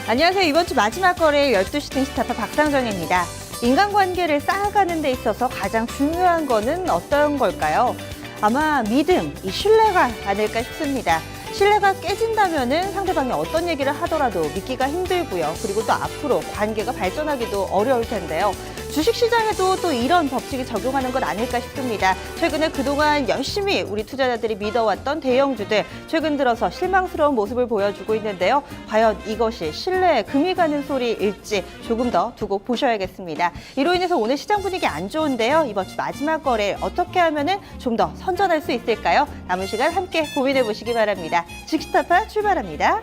안녕하세요. 이번 주 마지막 거래일 12시 등시타파 박상정입니다. 인간관계를 쌓아가는 데 있어서 가장 중요한 거는 어떤 걸까요? 아마 믿음, 이 신뢰가 아닐까 싶습니다. 신뢰가 깨진다면은 상대방이 어떤 얘기를 하더라도 믿기가 힘들고요. 그리고 또 앞으로 관계가 발전하기도 어려울 텐데요. 주식시장에도 또 이런 법칙이 적용하는 것 아닐까 싶습니다. 최근에 그동안 열심히 우리 투자자들이 믿어왔던 대형주들, 최근 들어서 실망스러운 모습을 보여주고 있는데요. 과연 이것이 신뢰에 금이 가는 소리일지 조금 더 두고 보셔야겠습니다. 이로 인해서 오늘 시장 분위기 안 좋은데요. 이번 주 마지막 거래 어떻게 하면 좀 더 선전할 수 있을까요? 남은 시간 함께 고민해 보시기 바랍니다. 주식시타파 출발합니다.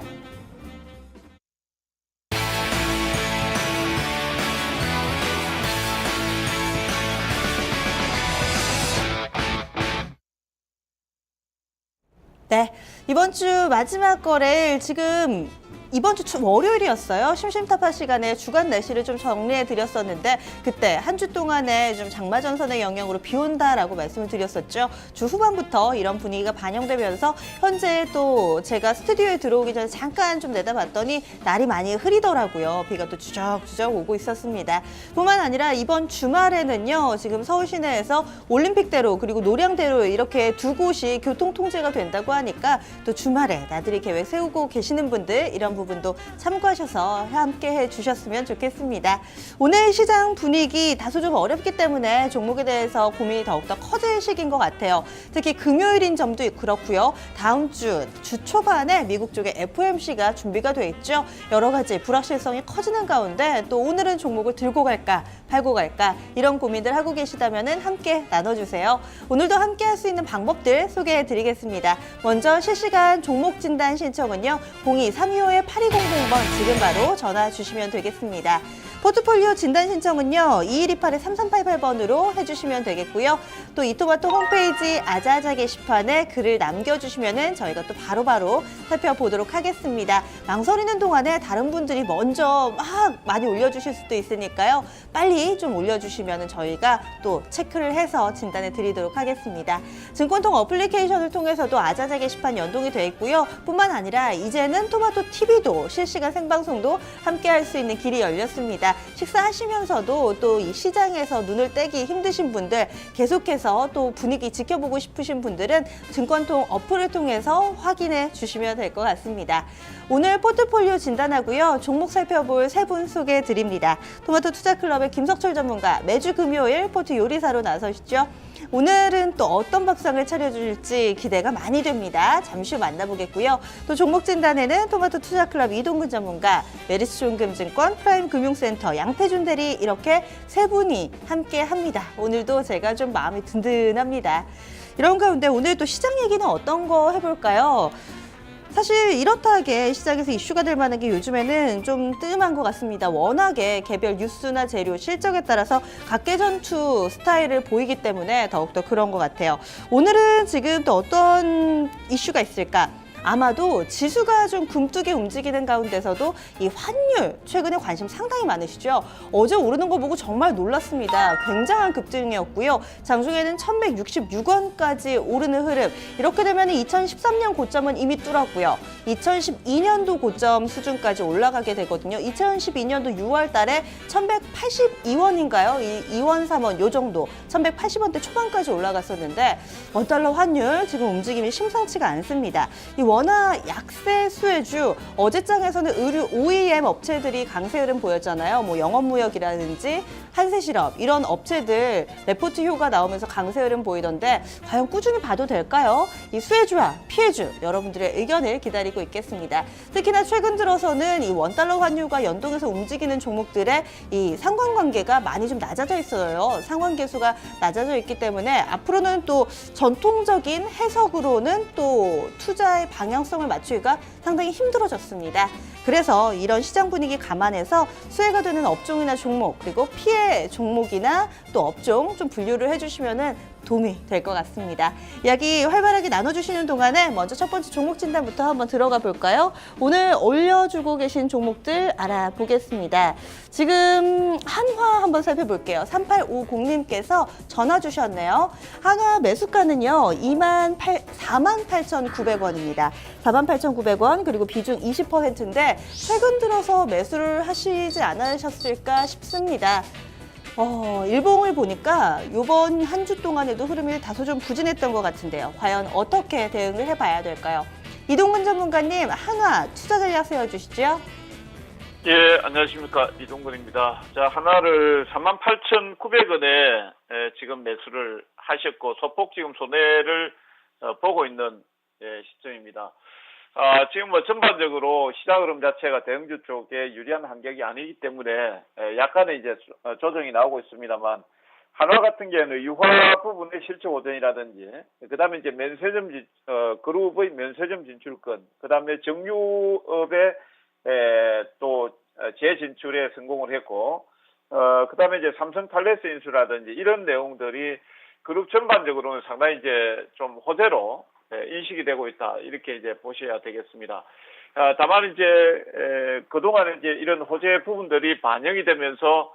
네, 이번 주 마지막 거래일 지금 이번 주 월요일이었어요. 심심타파 시간에 주간 날씨를 좀 정리해 드렸었는데 그때 한 주 동안에 좀 장마 전선의 영향으로 비 온다라고 말씀을 드렸었죠. 주 후반부터 이런 분위기가 반영되면서 현재 또 제가 스튜디오에 들어오기 전에 잠깐 좀 내다봤더니 날이 많이 흐리더라고요. 비가 또 주적주적 오고 있었습니다. 뿐만 아니라 이번 주말에는요. 지금 서울 시내에서 올림픽대로 그리고 노량대로 이렇게 두 곳이 교통 통제가 된다고 하니까 또 주말에 나들이 계획 세우고 계시는 분들 이런 부분도 참고하셔서 함께 해주셨으면 좋겠습니다. 오늘 시장 분위기 다소 좀 어렵기 때문에 종목에 대해서 고민이 더욱더 커질 시기인 것 같아요. 특히 금요일인 점도 그렇고요. 다음 주 초반에 미국 쪽에 FOMC가 준비가 돼 있죠. 여러 가지 불확실성이 커지는 가운데 또 오늘은 종목을 들고 갈까 팔고 갈까 이런 고민들 하고 계시다면 함께 나눠주세요. 오늘도 함께 할 수 있는 방법들 소개해 드리겠습니다. 먼저 실시간 종목 진단 신청은요. 02-325-8200번 지금 바로 전화 주시면 되겠습니다. 포트폴리오 진단 신청은요. 2128-3388번으로 해주시면 되겠고요. 또 이토마토 홈페이지 아자아자 게시판에 글을 남겨주시면 저희가 또 바로바로 살펴보도록 하겠습니다. 망설이는 동안에 다른 분들이 먼저 막 많이 올려주실 수도 있으니까요. 빨리 좀 올려주시면 저희가 또 체크를 해서 진단해 드리도록 하겠습니다. 증권통 어플리케이션을 통해서도 아자아자 게시판 연동이 되어 있고요. 뿐만 아니라 이제는 토마토 TV도 실시간 생방송도 함께 할 수 있는 길이 열렸습니다. 식사하시면서도 또 이 시장에서 눈을 떼기 힘드신 분들 계속해서 또 분위기 지켜보고 싶으신 분들은 증권통 어플을 통해서 확인해 주시면 될 것 같습니다. 오늘 포트폴리오 진단하고요. 종목 살펴볼 세 분 소개해 드립니다. 토마토 투자클럽의 김석철 전문가 매주 금요일 포트 요리사로 나서시죠. 오늘은 또 어떤 밥상을 차려주실지 기대가 많이 됩니다. 잠시 후 만나보겠고요. 또 종목 진단에는 토마토 투자클럽 이동근 전문가, 메리츠존금증권 프라임금융센터 양태준 대리 이렇게 세 분이 함께 합니다. 오늘도 제가 좀 마음이 든든합니다. 이런 가운데 오늘 또 시장 얘기는 어떤 거 해볼까요? 사실 이렇다 하게 시장에서 이슈가 될 만한 게 요즘에는 좀 뜸한 것 같습니다. 워낙에 개별 뉴스나 재료, 실적에 따라서 각계전투 스타일을 보이기 때문에 더욱더 그런 것 같아요. 오늘은 지금 또 어떤 이슈가 있을까? 아마도 지수가 좀 굼뜨게 움직이는 가운데서도 이 환율 최근에 관심 상당히 많으시죠? 어제 오르는 거 보고 정말 놀랐습니다. 굉장한 급등이었고요. 장중에는 1166원까지 오르는 흐름. 이렇게 되면 2013년 고점은 이미 뚫었고요. 2012년도 고점 수준까지 올라가게 되거든요. 2012년도 6월 달에 1182원인가요? 2원, 3원 요 정도 1180원대 초반까지 올라갔었는데 원달러 환율 지금 움직임이 심상치가 않습니다. 이 워낙 약세 수혜주, 어제장에서는 의류 OEM 업체들이 강세 흐름 보였잖아요. 뭐 영업무역이라든지 한세실업 이런 업체들 레포트 효과 나오면서 강세 흐름 보이던데 과연 꾸준히 봐도 될까요? 이 수혜주와 피해주 여러분들의 의견을 기다리고 있겠습니다. 특히나 최근 들어서는 이 원달러 환율과 연동해서 움직이는 종목들의 이 상관관계가 많이 좀 낮아져 있어요. 상관계수가 낮아져 있기 때문에 앞으로는 또 전통적인 해석으로는 또 투자의 방향성을 맞추기가 상당히 힘들어졌습니다. 그래서 이런 시장 분위기 감안해서 수혜가 되는 업종이나 종목 그리고 피해 종목이나 또 업종 좀 분류를 해주시면은 도움이 될 것 같습니다. 이야기 활발하게 나눠주시는 동안에 먼저 첫 번째 종목 진단부터 한번 들어가 볼까요? 오늘 올려주고 계신 종목들 알아보겠습니다. 지금 한화 한번 살펴볼게요. 3850님께서 전화 주셨네요. 한화 매수가는요. 48,900원입니다. 있습니다. 48,900원, 그리고 비중 20%인데 최근 들어서 매수를 하시지 않으셨을까 싶습니다. 일봉을 보니까 이번 한 주 동안에도 흐름이 다소 좀 부진했던 것 같은데요. 과연 어떻게 대응을 해봐야 될까요? 이동근 전문가님, 한화 투자 전략 세워주시죠. 예, 안녕하십니까. 이동근입니다. 자, 하나를 48,900원에 지금 매수를 하셨고, 소폭 지금 손해를 보고 있는 시점입니다. 지금 뭐 전반적으로 시장 흐름 자체가 대형주 쪽에 유리한 환경이 아니기 때문에 약간의 이제 조정이 나오고 있습니다만, 한화 같은 경우는 유화 부분의 실적 호전이라든지, 그 다음에 이제 면세점, 그룹의 면세점 진출권, 그 다음에 정유업의 또 재진출에 성공을 했고, 그 다음에 이제 삼성 탈레스 인수라든지 이런 내용들이 그룹 전반적으로는 상당히 이제 좀 호재로 인식이 되고 있다. 이렇게 이제 보셔야 되겠습니다. 다만 이제 그동안에 이제 이런 호재 부분들이 반영이 되면서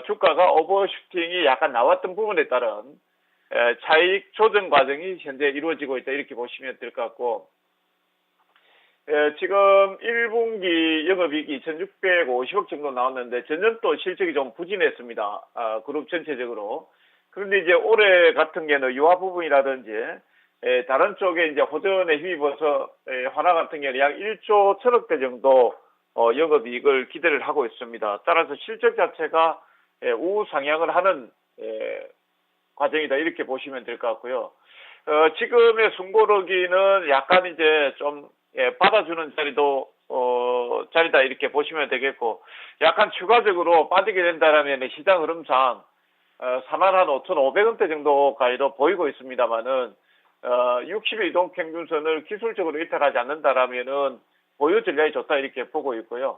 주가가 오버슈팅이 약간 나왔던 부분에 따른 차익 조정 과정이 현재 이루어지고 있다. 이렇게 보시면 될 것 같고, 지금 1분기 영업이익이 2,650억 정도 나왔는데 전년 또 실적이 좀 부진했습니다. 그룹 전체적으로. 그런데 이제 올해 같은 경우는 유화 부분이라든지 다른 쪽에 이제 호전에 힘입어서 한화 같은 경우는 약 1조 1,000억대 정도 영업이익을 기대를 하고 있습니다. 따라서 실적 자체가 우상향을 하는 과정이다. 이렇게 보시면 될 것 같고요. 지금의 순고르기는 약간 이제 좀 받아주는 자리다 이렇게 보시면 되겠고, 약간 추가적으로 빠지게 된다라면 시장 흐름상 45,500원대 정도까지도 보이고 있습니다만은 60일 이동 평균선을 기술적으로 이탈하지 않는다라면은 보유 전략이 좋다 이렇게 보고 있고요.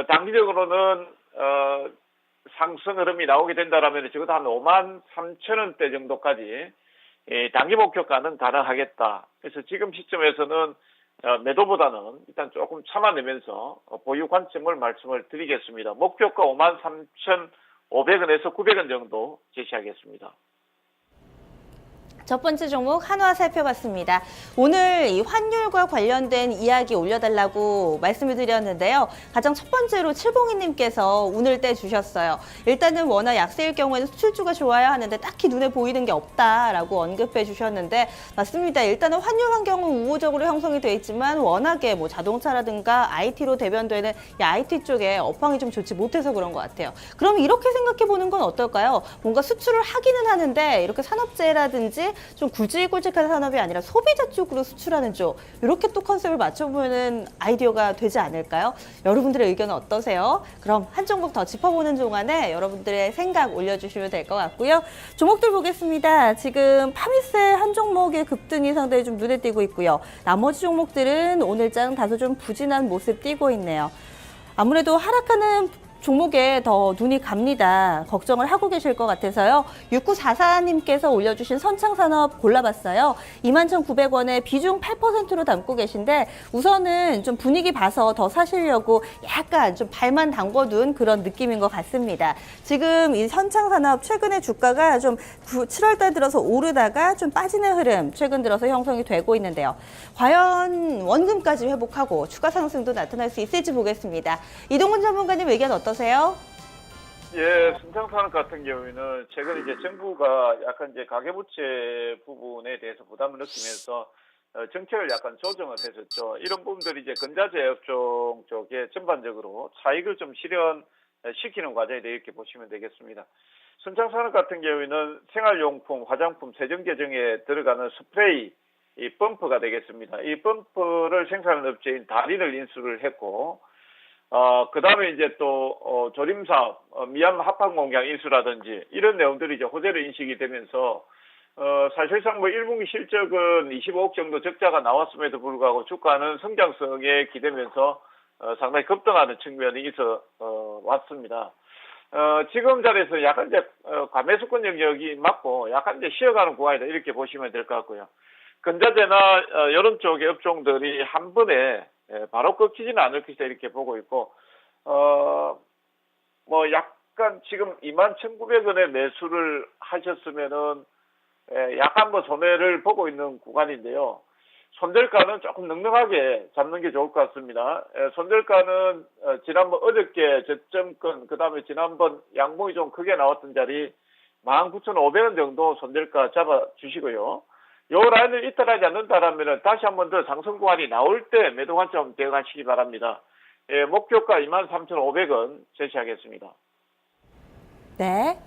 단기적으로는 상승 흐름이 나오게 된다라면 적어도 한 53,000원대 정도까지 단기 목표가는 가능하겠다. 그래서 지금 시점에서는 매도보다는 일단 조금 참아내면서 보유 관점을 말씀을 드리겠습니다. 목표가 53,500원에서 900원 정도 제시하겠습니다. 첫 번째 종목 한화 살펴봤습니다. 오늘 이 환율과 관련된 이야기 올려달라고 말씀을 드렸는데요. 가장 첫 번째로 칠봉이님께서 운을 떼주셨어요. 일단은 워낙 약세일 경우에는 수출주가 좋아야 하는데 딱히 눈에 보이는 게 없다라고 언급해 주셨는데 맞습니다. 일단은 환율 환경은 우호적으로 형성이 돼 있지만 워낙에 뭐 자동차라든가 IT로 대변되는 이 IT 쪽에 업황이 좀 좋지 못해서 그런 것 같아요. 그럼 이렇게 생각해 보는 건 어떨까요? 뭔가 수출을 하기는 하는데 이렇게 산업재해라든지 좀 굵직굵직한 산업이 아니라 소비자 쪽으로 수출하는 쪽 이렇게 또 컨셉을 맞춰보는 아이디어가 되지 않을까요? 여러분들의 의견은 어떠세요? 그럼 한 종목 더 짚어보는 동안에 여러분들의 생각 올려주시면 될 것 같고요. 종목들 보겠습니다. 지금 파미세 한 종목의 급등이 상당히 좀 눈에 띄고 있고요. 나머지 종목들은 오늘장 다소 좀 부진한 모습 띄고 있네요. 아무래도 하락하는 종목에 더 눈이 갑니다. 걱정을 하고 계실 것 같아서요. 6944님께서 올려주신 선창산업 골라봤어요. 21,900원에 비중 8%로 담고 계신데 우선은 좀 분위기 봐서 더 사시려고 약간 좀 발만 담궈둔 그런 느낌인 것 같습니다. 지금 이 선창산업 최근에 주가가 좀 7월달 들어서 오르다가 좀 빠지는 흐름 최근 들어서 형성이 되고 있는데요. 과연 원금까지 회복하고 추가 상승도 나타날 수 있을지 보겠습니다. 이동훈 전문가님 의견 어떠세요? 예, 순창산업 같은 경우에는 최근 이제 정부가 약간 이제 가계부채 부분에 대해서 부담을 느끼면서 정책을 약간 조정을 했었죠. 이런 부분들이 이제 근자재 업종 쪽에 전반적으로 차익을 좀 실현시키는 과정이다 이렇게 보시면 되겠습니다. 순창산업 같은 경우에는 생활용품, 화장품, 세정제정에 들어가는 스프레이 이 펌프가 되겠습니다. 이 펌프를 생산하는 업체인 다린을 인수를 했고, 그 다음에 이제 또, 조림사업, 미얀마 합판공장 인수라든지 이런 내용들이 이제 호재로 인식이 되면서, 사실상 뭐 1분기 실적은 25억 정도 적자가 나왔음에도 불구하고 주가는 성장성에 기대면서, 상당히 급등하는 측면이 있어, 왔습니다. 지금 자리에서 약간 이제, 과매수권 영역이 맞고 약간 이제 쉬어가는 구간이다 이렇게 보시면 될 것 같고요. 근자재나, 이런 쪽의 업종들이 한 번에 바로 꺾이지는 않을 것이다 이렇게 보고 있고, 뭐 약간 지금 21,900원에 매수를 하셨으면은 약간 뭐 손해를 보고 있는 구간인데요. 손절가는 조금 넉넉하게 잡는 게 좋을 것 같습니다. 손절가는 지난번 어저께 저점권, 그 다음에 지난번 양봉이 좀 크게 나왔던 자리 19,500원 정도 손절가 잡아 주시고요. 요 라인을 이탈하지 않는다라면 다시 한 번 더 상승 구간이 나올 때 매도 관점 대응하시기 바랍니다. 목표가 23,500원 제시하겠습니다. 네.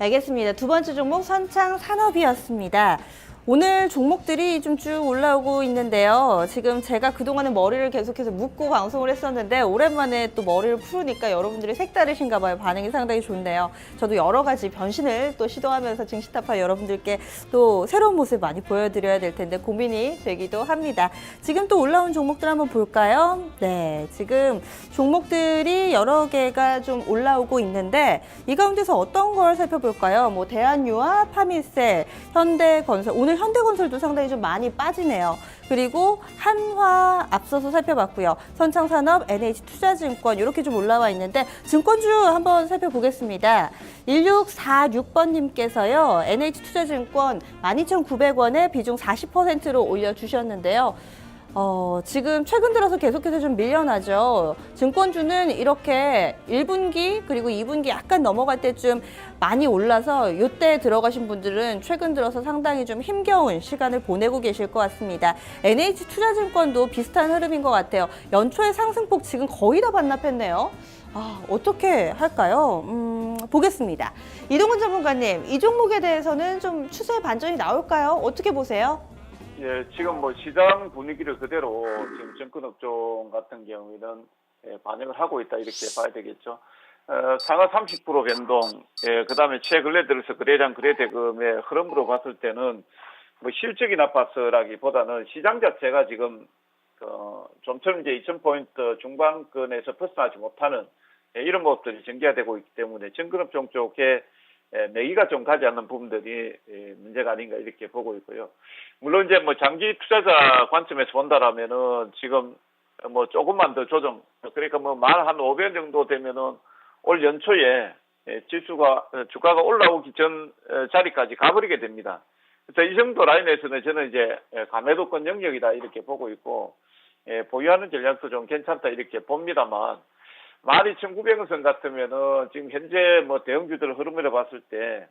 알겠습니다. 두 번째 종목 선창산업이었습니다. 오늘 종목들이 좀 쭉 올라오고 있는데요. 지금 제가 그동안은 머리를 계속해서 묶고 방송을 했었는데 오랜만에 또 머리를 풀으니까 여러분들이 색다르신가 봐요. 반응이 상당히 좋네요. 저도 여러 가지 변신을 또 시도하면서 증시타파 여러분들께 또 새로운 모습 많이 보여드려야 될 텐데 고민이 되기도 합니다. 지금 또 올라온 종목들 한번 볼까요? 네, 지금 종목들이 여러 개가 좀 올라오고 있는데 이 가운데서 어떤 걸 살펴볼까요? 뭐 대한유화, 파미셀, 현대건설, 오늘 현대건설도 상당히 좀 많이 빠지네요. 그리고 한화 앞서서 살펴봤고요. 선창산업, NH투자증권 이렇게 좀 올라와 있는데 증권주 한번 살펴보겠습니다. 1646번님께서요. NH투자증권 12,900원에 비중 40%로 올려주셨는데요. 지금 최근 들어서 계속해서 좀 밀려나죠. 증권주는 이렇게 1분기 그리고 2분기 약간 넘어갈 때쯤 많이 올라서 이때 들어가신 분들은 최근 들어서 상당히 좀 힘겨운 시간을 보내고 계실 것 같습니다. NH투자증권도 비슷한 흐름인 것 같아요. 연초의 상승폭 지금 거의 다 반납했네요. 어떻게 할까요? 보겠습니다. 이동훈 전문가님, 이 종목에 대해서는 좀 추세 반전이 나올까요? 어떻게 보세요? 예, 지금 뭐 시장 분위기를 그대로 지금 증권업종 같은 경우에는 반영을 하고 있다 이렇게 봐야 되겠죠. 상하 30% 변동, 그 다음에 최근래 들어서 거래량 거래대금의 흐름으로 봤을 때는 뭐 실적이 나빴으라기보다는 시장 자체가 지금 좀처럼 이제 2,000포인트 중반권에서 벗어나지 못하는 이런 모습들이 전개되고 있기 때문에 증권업종 쪽에 매기가 좀 가지 않는 부분들이 문제가 아닌가 이렇게 보고 있고요. 물론 이제 뭐 장기 투자자 관점에서 본다라면은 지금 뭐 조금만 더 조정, 그러니까 뭐 만 한 500원 정도 되면은 올 연초에 주가가 올라오기 전 자리까지 가버리게 됩니다. 그래서 이 정도 라인에서는 저는 이제 가매도권 영역이다 이렇게 보고 있고, 보유하는 전략도 좀 괜찮다 이렇게 봅니다만, 12,900원 선 같으면은 지금 현재 뭐 대형주들 흐름을 봤을 때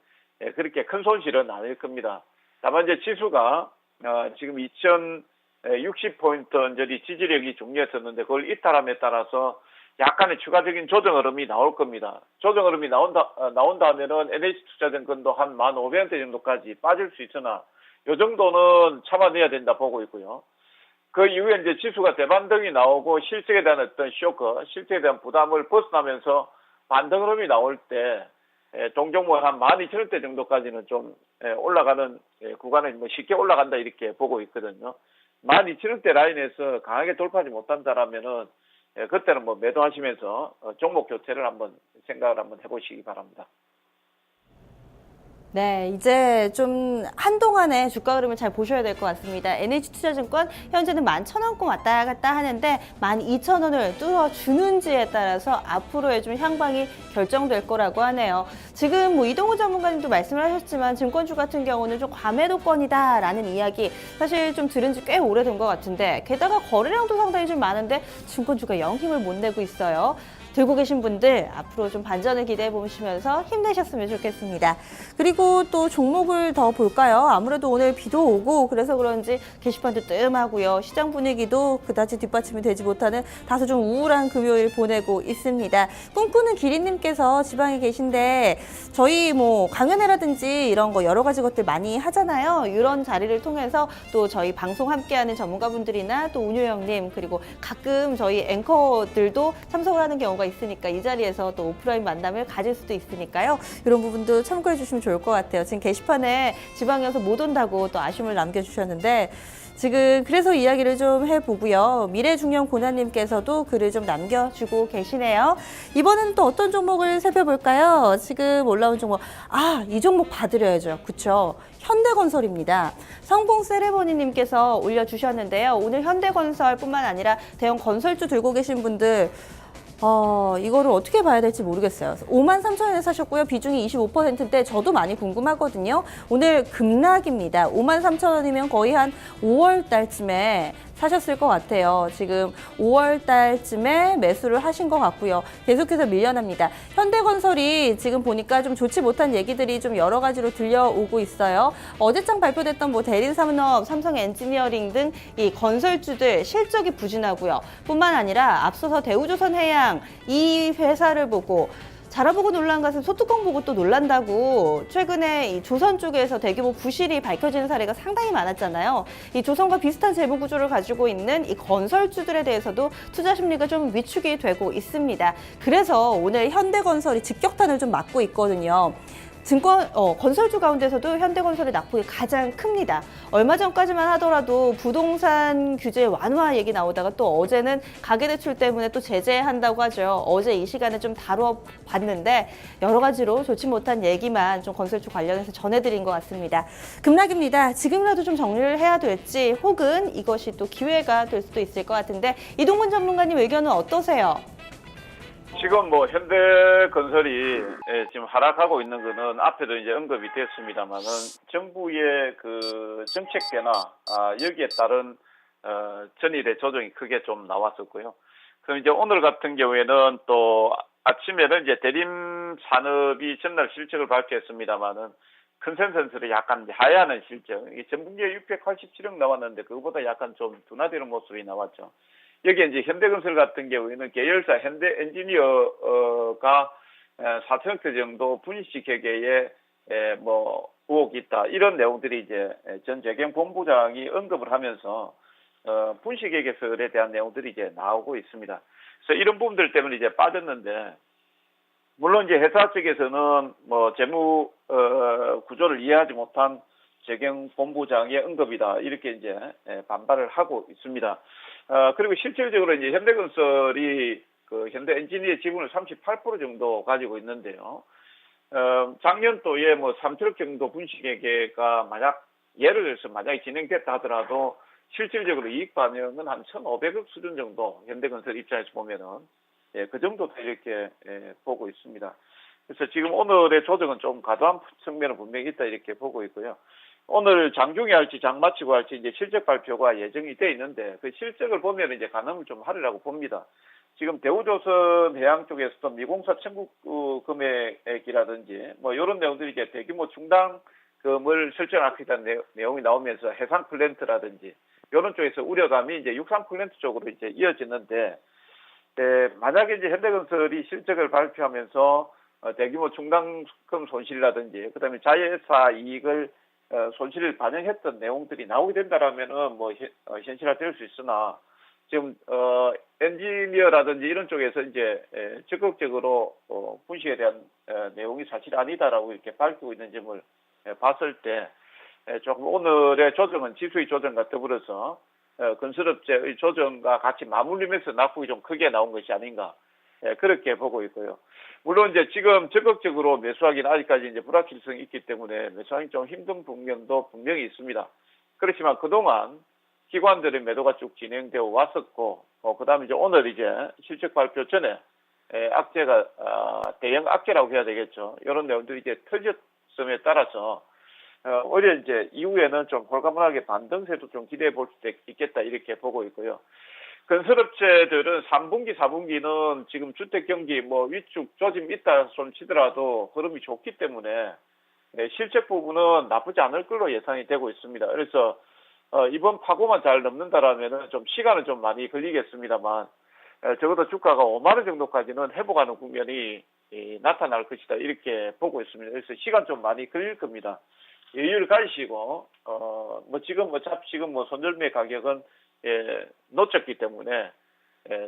그렇게 큰 손실은 아닐 겁니다. 다만 이제 지수가 지금 2,060포인트 언저리 지지력이 중요했었는데 그걸 이탈함에 따라서 약간의 추가적인 조정 흐름이 나올 겁니다. 조정 흐름이 나온다면은 NH투자증권도 한 1,500원대 정도까지 빠질 수 있으나 이 정도는 참아내야 된다 보고 있고요. 그 이후에 이제 지수가 대반등이 나오고 실적에 대한 어떤 쇼크, 실적에 대한 부담을 벗어나면서 반등 흐름이 나올 때 동종목 한 12,000원대 정도까지는 좀 올라가는 구간에 뭐 쉽게 올라간다 이렇게 보고 있거든요. 12,000원대 라인에서 강하게 돌파하지 못한다라면은 그때는 뭐 매도하시면서 종목 교체를 한번 생각을 한번 해보시기 바랍니다. 네, 이제 좀 한동안의 주가 흐름을 잘 보셔야 될 것 같습니다. NH투자증권 현재는 11,000원권 왔다 갔다 하는데 12,000원을 뚫어주는지에 따라서 앞으로의 좀 향방이 결정될 거라고 하네요. 지금 뭐 이동우 전문가님도 말씀을 하셨지만 증권주 같은 경우는 좀 과매도권이다라는 이야기 사실 좀 들은 지 꽤 오래된 것 같은데 게다가 거래량도 상당히 좀 많은데 증권주가 영 힘을 못 내고 있어요. 들고 계신 분들 앞으로 좀 반전을 기대해 보시면서 힘내셨으면 좋겠습니다. 그리고 또 종목을 더 볼까요? 아무래도 오늘 비도 오고 그래서 그런지 게시판도 뜸하고요. 시장 분위기도 그다지 뒷받침이 되지 못하는 다소 좀 우울한 금요일 보내고 있습니다. 꿈꾸는 기린님께서 지방에 계신데 저희 뭐 강연회라든지 이런 거 여러 가지 것들 많이 하잖아요. 이런 자리를 통해서 또 저희 방송 함께하는 전문가분들이나 또 운유 형님 그리고 가끔 저희 앵커들도 참석을 하는 경우가 있으니까 이 자리에서 또 오프라인 만남을 가질 수도 있으니까요. 이런 부분도 참고해 주시면 좋을 것 같아요. 지금 게시판에 지방이어서 못 온다고 또 아쉬움을 남겨주셨는데 지금 그래서 이야기를 좀 해보고요. 미래중년고난님께서도 글을 좀 남겨주고 계시네요. 이번에는 또 어떤 종목을 살펴볼까요? 지금 올라온 종목, 이 종목 봐드려야죠. 그쵸? 현대건설입니다. 성공 세레머니님께서 올려주셨는데요. 오늘 현대건설뿐만 아니라 대형 건설주 들고 계신 분들 이거를 어떻게 봐야 될지 모르겠어요. 53,000원에 사셨고요. 비중이 25%인데 저도 많이 궁금하거든요. 오늘 급락입니다. 53,000원이면 거의 한 5월 달쯤에 사셨을 것 같아요. 지금 5월 달쯤에 매수를 하신 것 같고요. 계속해서 밀려납니다. 현대건설이 지금 보니까 좀 좋지 못한 얘기들이 좀 여러 가지로 들려오고 있어요. 어제장 발표됐던 뭐 대림산업, 삼성엔지니어링 등 이 건설주들 실적이 부진하고요. 뿐만 아니라 앞서서 대우조선해양 이 회사를 보고 자라보고 놀란 것은 소뚜껑 보고 또 놀란다고 최근에 이 조선 쪽에서 대규모 부실이 밝혀지는 사례가 상당히 많았잖아요. 이 조선과 비슷한 재무 구조를 가지고 있는 이 건설주들에 대해서도 투자 심리가 좀 위축이 되고 있습니다. 그래서 오늘 현대건설이 직격탄을 좀 맞고 있거든요. 건설주 가운데서도 현대건설의 낙폭이 가장 큽니다. 얼마 전까지만 하더라도 부동산 규제 완화 얘기 나오다가 또 어제는 가계대출 때문에 또 제재한다고 하죠. 어제 이 시간에 좀 다뤄봤는데 여러 가지로 좋지 못한 얘기만 좀 건설주 관련해서 전해드린 것 같습니다. 급락입니다. 지금이라도 좀 정리를 해야 될지 혹은 이것이 또 기회가 될 수도 있을 것 같은데 이동근 전문가님 의견은 어떠세요? 지금 뭐 현대건설이 지금 하락하고 있는 거는 앞에도 이제 언급이 됐습니다만은 정부의 그 정책 변화, 여기에 따른 전일의 조정이 크게 좀 나왔었고요. 그럼 이제 오늘 같은 경우에는 또 아침에는 이제 대림산업이 전날 실적을 발표했습니다만은 컨센서스를 약간 하회하는 실적, 전분기에 687억 나왔는데 그거보다 약간 좀 둔화되는 모습이 나왔죠. 여기에 이제 현대건설 같은 경우에는 계열사 현대엔지니어가 4천억대 정도 분식회계에 뭐 의혹이 있다 이런 내용들이 이제 전 재경본부장이 언급을 하면서 분식회계설에 대한 내용들이 이제 나오고 있습니다. 그래서 이런 부분들 때문에 이제 빠졌는데 물론 이제 회사 측에서는 뭐 재무 구조를 이해하지 못한 재경본부장의 언급이다 이렇게 이제 반발을 하고 있습니다. 그리고 실질적으로 이제 현대건설이 그 현대엔지니어 지분을 38% 정도 가지고 있는데요. 작년도에 뭐 3천억 정도 분식회계가 만약 예를 들어서 만약에 진행됐다 하더라도 실질적으로 이익 반영은 한 1,500억 수준 정도 현대건설 입장에서 보면은 그 정도 이렇게 보고 있습니다. 그래서 지금 오늘의 조정은 좀 과도한 측면은 분명히 있다 이렇게 보고 있고요. 오늘 장중에 할지 장마치고 할지 이제 실적 발표가 예정이 돼 있는데 그 실적을 보면 이제 가늠을 좀 하리라고 봅니다. 지금 대우조선 해양 쪽에서도 미공사 청구 금액이라든지 뭐 이런 내용들이 이제 대규모 충당금을 설정하겠다는 내용이 나오면서 해상 플랜트라든지 이런 쪽에서 우려감이 이제 육상 플랜트 쪽으로 이제 이어지는데 만약에 이제 현대건설이 실적을 발표하면서 대규모 충당금 손실이라든지 그다음에 자회사 이익을 손실을 반영했던 내용들이 나오게 된다라면은 뭐 현실화될 수 있으나 지금 엔지니어라든지 이런 쪽에서 이제 적극적으로 분식에 대한 내용이 사실 아니다라고 이렇게 밝히고 있는 점을 봤을 때 조금 오늘의 조정은 지수의 조정과 더불어서 건설업체의 조정과 같이 맞물리면서 낙폭이 좀 크게 나온 것이 아닌가 그렇게 보고 있고요. 물론 이제 지금 적극적으로 매수하기는 아직까지 이제 불확실성이 있기 때문에 매수하기 좀 힘든 국면도 분명히 있습니다. 그렇지만 그동안 기관들의 매도가 쭉 진행되어 왔었고, 그 다음에 이제 오늘 이제 실적 발표 전에 악재가 대형 악재라고 해야 되겠죠. 이런 내용들이 이제 터졌음에 따라서 오히려 이제 이후에는 좀 홀가분하게 반등세도 좀 기대해 볼 수도 있겠다 이렇게 보고 있고요. 건설업체들은 3분기, 4분기는 지금 주택경기 뭐 위축 조짐 있다 손 치더라도 흐름이 좋기 때문에 실적 부분은 나쁘지 않을 걸로 예상이 되고 있습니다. 그래서 이번 파고만 잘 넘는다라면은 좀 시간은 좀 많이 걸리겠습니다만 적어도 주가가 5만 원 정도까지는 회복하는 국면이 나타날 것이다 이렇게 보고 있습니다. 그래서 시간 좀 많이 걸릴 겁니다. 여유를 가지시고 뭐 지금 뭐 손절매 가격은 놓쳤기 때문에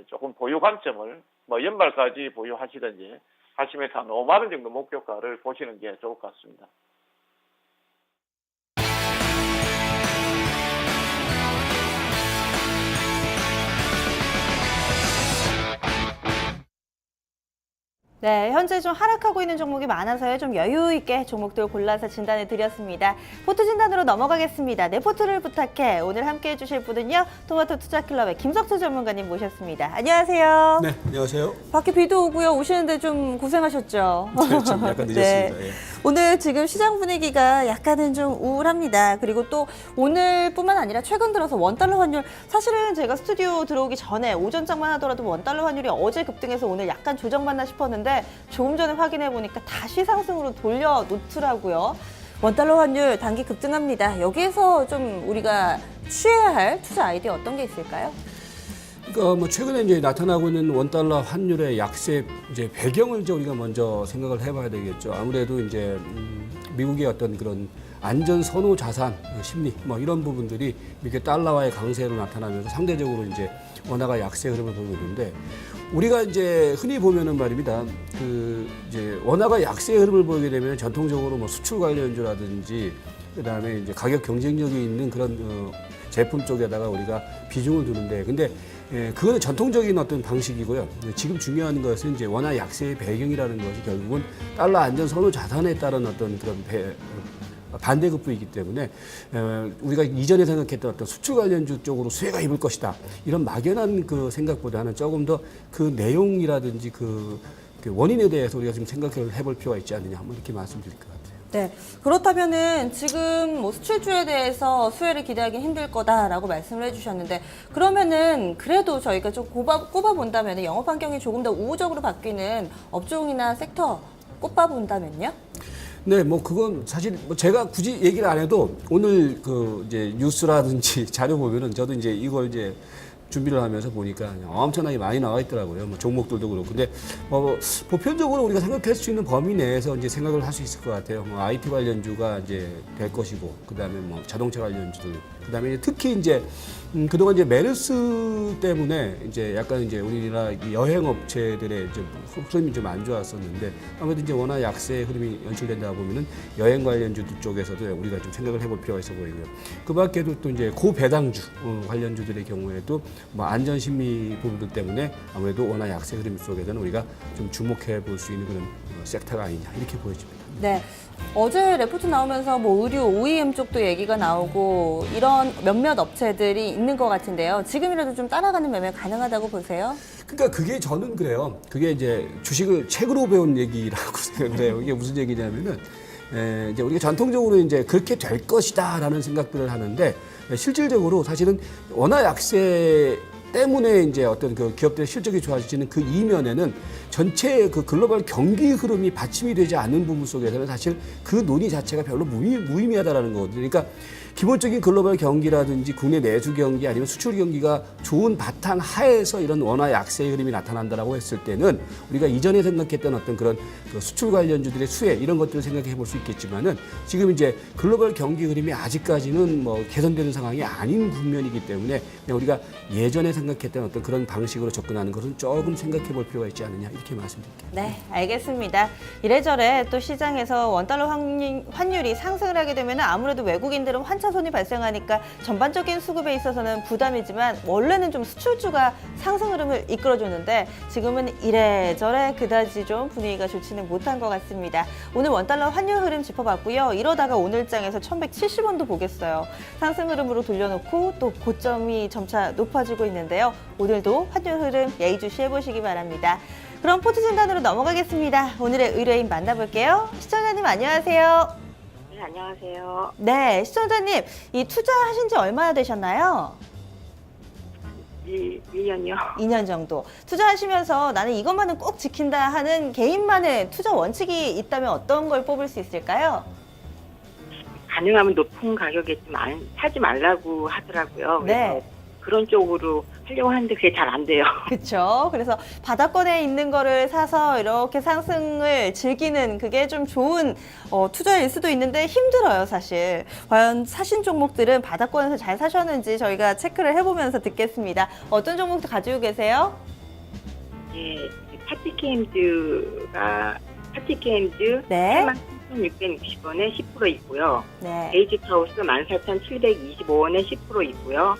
조금 보유 관점을 뭐 연말까지 보유하시든지 하시면서 한 5만 원 정도 목표가를 보시는 게 좋을 것 같습니다. 네, 현재 좀 하락하고 있는 종목이 많아서요. 좀 여유 있게 종목들 골라서 진단해 드렸습니다. 포트 진단으로 넘어가겠습니다. 내 포트를 부탁해. 오늘 함께 해주실 분은요. 토마토 투자클럽의 김석수 전문가님 모셨습니다. 안녕하세요. 네, 안녕하세요. 밖에 비도 오고요. 오시는데 좀 고생하셨죠? 좀 약간 늦었습니다. 네. 예. 오늘 지금 시장 분위기가 약간은 좀 우울합니다. 그리고 또 오늘뿐만 아니라 최근 들어서 원달러 환율, 사실은 제가 스튜디오 들어오기 전에 오전장만 하더라도 원달러 환율이 어제 급등해서 오늘 약간 조정받나 싶었는데 조금 전에 확인해 보니까 다시 상승으로 돌려놓더라고요. 원달러 환율 단기 급등합니다. 여기에서 좀 우리가 취해야 할 투자 아이디어 어떤 게 있을까요? 그러니까 뭐 최근에 이제 나타나고 있는 원달러 환율의 약세 이제 배경을 이제 우리가 먼저 생각을 해봐야 되겠죠. 아무래도 이제 미국의 어떤 그런 안전 선호 자산 심리 뭐 이런 부분들이 이렇게 달러와의 강세로 나타나면서 상대적으로 이제 원화가 약세 흐름을 보이고 있는데, 우리가 이제 흔히 보면은 말입니다. 그 이제 원화가 약세 흐름을 보이게 되면 전통적으로 뭐 수출 관련주라든지 그다음에 이제 가격 경쟁력이 있는 그런 제품 쪽에다가 우리가 비중을 두는데, 근데 그거는 전통적인 어떤 방식이고요. 지금 중요한 것은 이제 원화 약세의 배경이라는 것이 결국은 달러 안전 선호 자산에 따른 어떤 그런 반대급부이기 때문에 우리가 이전에 생각했던 어떤 수출 관련주 쪽으로 수혜가 입을 것이다, 이런 막연한 그 생각보다는 조금 더 그 내용이라든지 그 원인에 대해서 우리가 좀 생각을 해볼 필요가 있지 않느냐, 한번 이렇게 말씀드릴 것 같아요. 네, 그렇다면은 지금 뭐 수출주에 대해서 수혜를 기대하기 힘들 거다라고 말씀을 해주셨는데, 그러면은 그래도 저희가 좀 꼽아본다면 영업 환경이 조금 더 우호적으로 바뀌는 업종이나 섹터 꼽아본다면요? 네, 뭐 그건 사실 뭐 제가 굳이 얘기를 안 해도 오늘 그 이제 뉴스라든지 자료 보면은 저도 이제 이걸 이제 준비를 하면서 보니까 엄청나게 많이 나와 있더라고요. 뭐 종목들도 그렇고. 근데 뭐 보편적으로 우리가 생각할 수 있는 범위 내에서 이제 생각을 할 수 있을 것 같아요. 뭐 IT 관련주가 이제 될 것이고, 그다음에 뭐 자동차 관련주들, 그다음에 특히 이제 그동안 이제 메르스 때문에 이제 약간 이제 우리나라 여행 업체들의 이제 흐름이 좀 안 좋았었는데, 아무래도 이제 워낙 약세 흐름이 연출된다 보면은 여행 관련주들 쪽에서도 우리가 좀 생각을 해볼 필요가 있어 보이고요. 그 밖에도 또 이제 고배당주 관련주들의 경우에도 뭐 안전 심리 부분들 때문에 아무래도 워낙 약세 흐름 속에서는 우리가 좀 주목해 볼 수 있는 그런 섹터가 아니냐, 이렇게 보여집니다. 네. 어제 레포트 나오면서 뭐 의류 OEM 쪽도 얘기가 나오고 이런 몇몇 업체들이 있는 것 같은데요. 지금이라도 좀 따라가는 매매 가능하다고 보세요? 그러니까 그게 저는 그래요. 그게 이제 주식을 책으로 배운 얘기라고 생각을 해요. 이게 무슨 얘기냐면은 이제 우리가 전통적으로 이제 그렇게 될 것이다라는 생각들을 하는데, 실질적으로 사실은 원화 약세 때문에 이제 어떤 그 기업들의 실적이 좋아지는 그 이면에는 전체 그 글로벌 경기 흐름이 받침이 되지 않는 부분 속에서는 사실 그 논의 자체가 별로 무의미하다라는 거거든요. 그러니까 기본적인 글로벌 경기라든지 국내 내수 경기 아니면 수출 경기가 좋은 바탕 하에서 이런 원화 약세의 흐름이 나타난다라고 했을 때는 우리가 이전에 생각했던 어떤 그런 그 수출 관련주들의 수혜 이런 것들을 생각해 볼 수 있겠지만은, 지금 이제 글로벌 경기 흐름이 아직까지는 뭐 개선되는 상황이 아닌 국면이기 때문에 그냥 우리가 예전에 생각했던 어떤 그런 방식으로 접근하는 것은 조금 생각해 볼 필요가 있지 않느냐, 이렇게 말씀드릴게요. 네, 알겠습니다. 이래저래 또 시장에서 원달러 환율이 상승을 하게 되면 아무래도 외국인들은 환차손이 발생하니까 전반적인 수급에 있어서는 부담이지만, 원래는 좀 수출주가 상승 흐름을 이끌어줬는데 지금은 이래저래 그다지 좀 분위기가 좋지는 못한 것 같습니다. 오늘 원달러 환율 흐름 짚어봤고요. 이러다가 오늘장에서 1170원도 보겠어요. 상승 흐름으로 돌려놓고 또 고점이 점차 높아지고 있는데요. 오늘도 환율 흐름 예의주시 해보시기 바랍니다. 그럼 포트 진단으로 넘어가겠습니다. 오늘의 의뢰인 만나볼게요. 시청자님 안녕하세요. 네, 안녕하세요. 네, 시청자님, 이 투자하신 지 얼마나 되셨나요? 1년이요. 2년 정도. 투자하시면서 나는 이것만은 꼭 지킨다 하는 개인만의 투자 원칙이 있다면 어떤 걸 뽑을 수 있을까요? 가능하면 높은 가격에 좀 사지 말라고 하더라고요. 그래서 네. 그런 쪽으로 하려고 하는데 그게 잘 안 돼요. 그렇죠. 그래서 바닥권에 있는 거를 사서 이렇게 상승을 즐기는 그게 좀 좋은 투자일 수도 있는데 힘들어요, 사실. 과연 사신 종목들은 바닥권에서 잘 사셨는지 저희가 체크를 해보면서 듣겠습니다. 어떤 종목도 가지고 계세요? 예, 파티케임즈 네. 83,660원에 10% 있고요. 네. 에이지하우스 14,725원에 10% 있고요.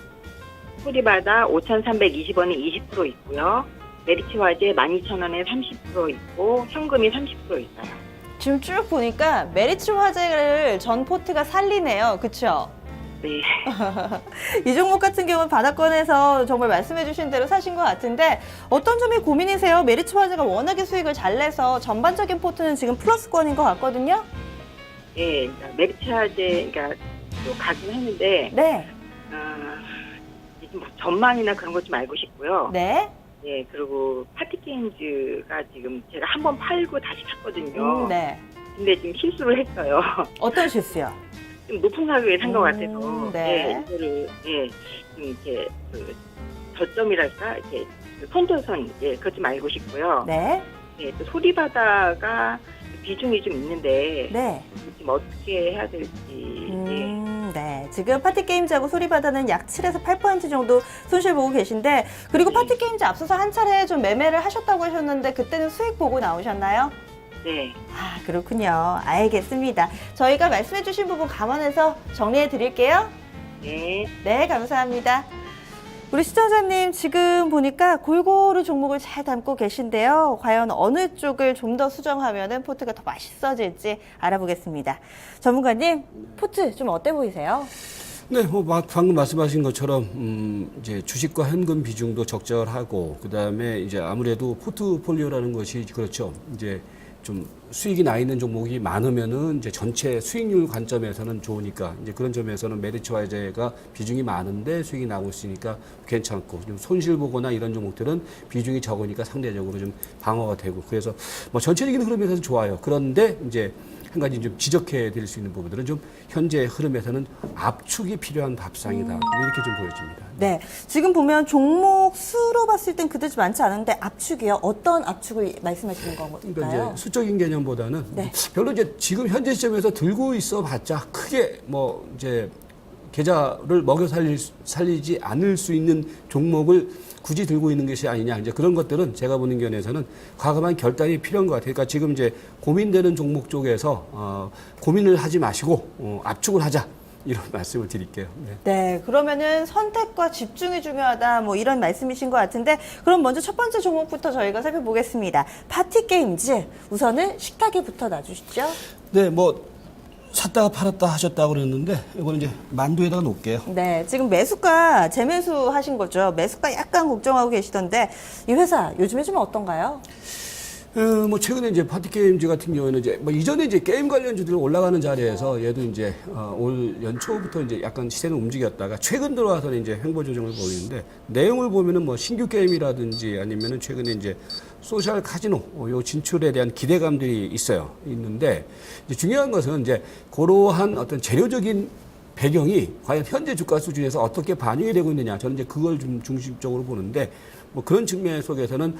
프리바다 5,320원에 20% 있고요. 메리츠 화재 12,000원에 30% 있고 현금이 30% 있어요. 지금 쭉 보니까 메리츠 화재를 전 포트가 살리네요. 그렇죠? 네. 이 종목 같은 경우는 바닥권에서 정말 말씀해 주신 대로 사신 것 같은데 어떤 점이 고민이세요? 메리츠 화재가 워낙에 수익을 잘 내서 전반적인 포트는 지금 플러스권인 것 같거든요. 예, 그러니까 메리츠 화재, 그러니까 또 가긴 했는데, 네. 이제 뭐 전망이나 그런 것 좀 알고 싶고요. 네. 예, 그리고 파티게임즈가 지금 제가 한번 팔고 다시 샀거든요. 네. 근데 지금 실수를 했어요. 어떤 실수요? 좀 높은 가격에 산 것 같아서, 네. 예, 이거를, 예, 좀 이렇게, 저점이랄까, 이렇게, 손절선, 예, 그것 좀 알고 싶고요. 네. 예, 또 소리바다가 비중이 좀 있는데, 네. 지금 어떻게 해야 될지, 예. 네. 지금 파티게임즈하고 소리바다는 약 7에서 8% 정도 손실 보고 계신데 그리고 네. 파티게임즈 앞서서 한 차례 좀 매매를 하셨다고 하셨는데 그때는 수익 보고 나오셨나요? 네. 아, 그렇군요. 알겠습니다. 저희가 말씀해 주신 부분 감안해서 정리해 드릴게요. 네. 네, 감사합니다. 우리 시청자님 지금 보니까 골고루 종목을 잘 담고 계신데요. 과연 어느 쪽을 좀 더 수정하면 포트가 더 맛있어질지 알아보겠습니다. 전문가님, 포트 좀 어때 보이세요? 네, 방금 말씀하신 것처럼 이제 주식과 현금 비중도 적절하고 그다음에 이제 아무래도 포트폴리오라는 것이 그렇죠. 이제 좀 수익이 나 있는 종목이 많으면은 이제 전체 수익률 관점에서는 좋으니까 이제 그런 점에서는 메리츠 화재가 비중이 많은데 수익이 나고 있으니까 괜찮고 좀 손실 보거나 이런 종목들은 비중이 적으니까 상대적으로 좀 방어가 되고 그래서 뭐 전체적인 흐름에서는 좋아요. 그런데 이제 한 가지 좀 지적해 드릴 수 있는 부분들은 좀 현재 흐름에서는 압축이 필요한 밥상이다. 이렇게 좀 보여집니다. 네, 지금 보면 종목 수로 봤을 땐 그다지 많지 않은데 압축이요. 어떤 압축을 말씀하시는 건가요? 그러니까 이제 수적인 개념보다는 네. 별로 이제 지금 현재 시점에서 들고 있어봤자 크게 뭐 이제 계좌를 먹여 살리지 않을 수 있는 종목을 굳이 들고 있는 것이 아니냐. 이제 그런 것들은 제가 보는 견해에서는 과감한 결단이 필요한 것 같아요. 그러니까 지금 이제 고민되는 종목 쪽에서 고민을 하지 마시고 압축을 하자. 이런 말씀을 드릴게요. 네. 네, 그러면은 선택과 집중이 중요하다 뭐 이런 말씀이신 것 같은데 그럼 먼저 첫 번째 종목부터 저희가 살펴보겠습니다. 파티게임즈 우선은 식탁에부터 놔주시죠. 네, 뭐 샀다가 팔았다 하셨다고 그랬는데 이거는 이제 만두에다가 놓을게요. 네, 지금 매수가 재매수 하신 거죠. 매수가 약간 걱정하고 계시던데 이 회사 요즘에 좀 어떤가요? 뭐 최근에 이제 파티게임즈 같은 경우에는 이제 뭐 이전에 이제 게임 관련주들 올라가는 자리에서 얘도 이제 올 연초부터 이제 약간 시세는 움직였다가 최근 들어와서는 이제 횡보 조정을 보이는데 내용을 보면은 뭐 신규 게임이라든지 아니면은 최근에 이제 소셜 카지노 요 진출에 대한 기대감들이 있는데 이제 중요한 것은 이제 그러한 어떤 재료적인 배경이 과연 현재 주가 수준에서 어떻게 반영이 되고 있느냐 저는 이제 그걸 좀 중심적으로 보는데 뭐 그런 측면 속에서는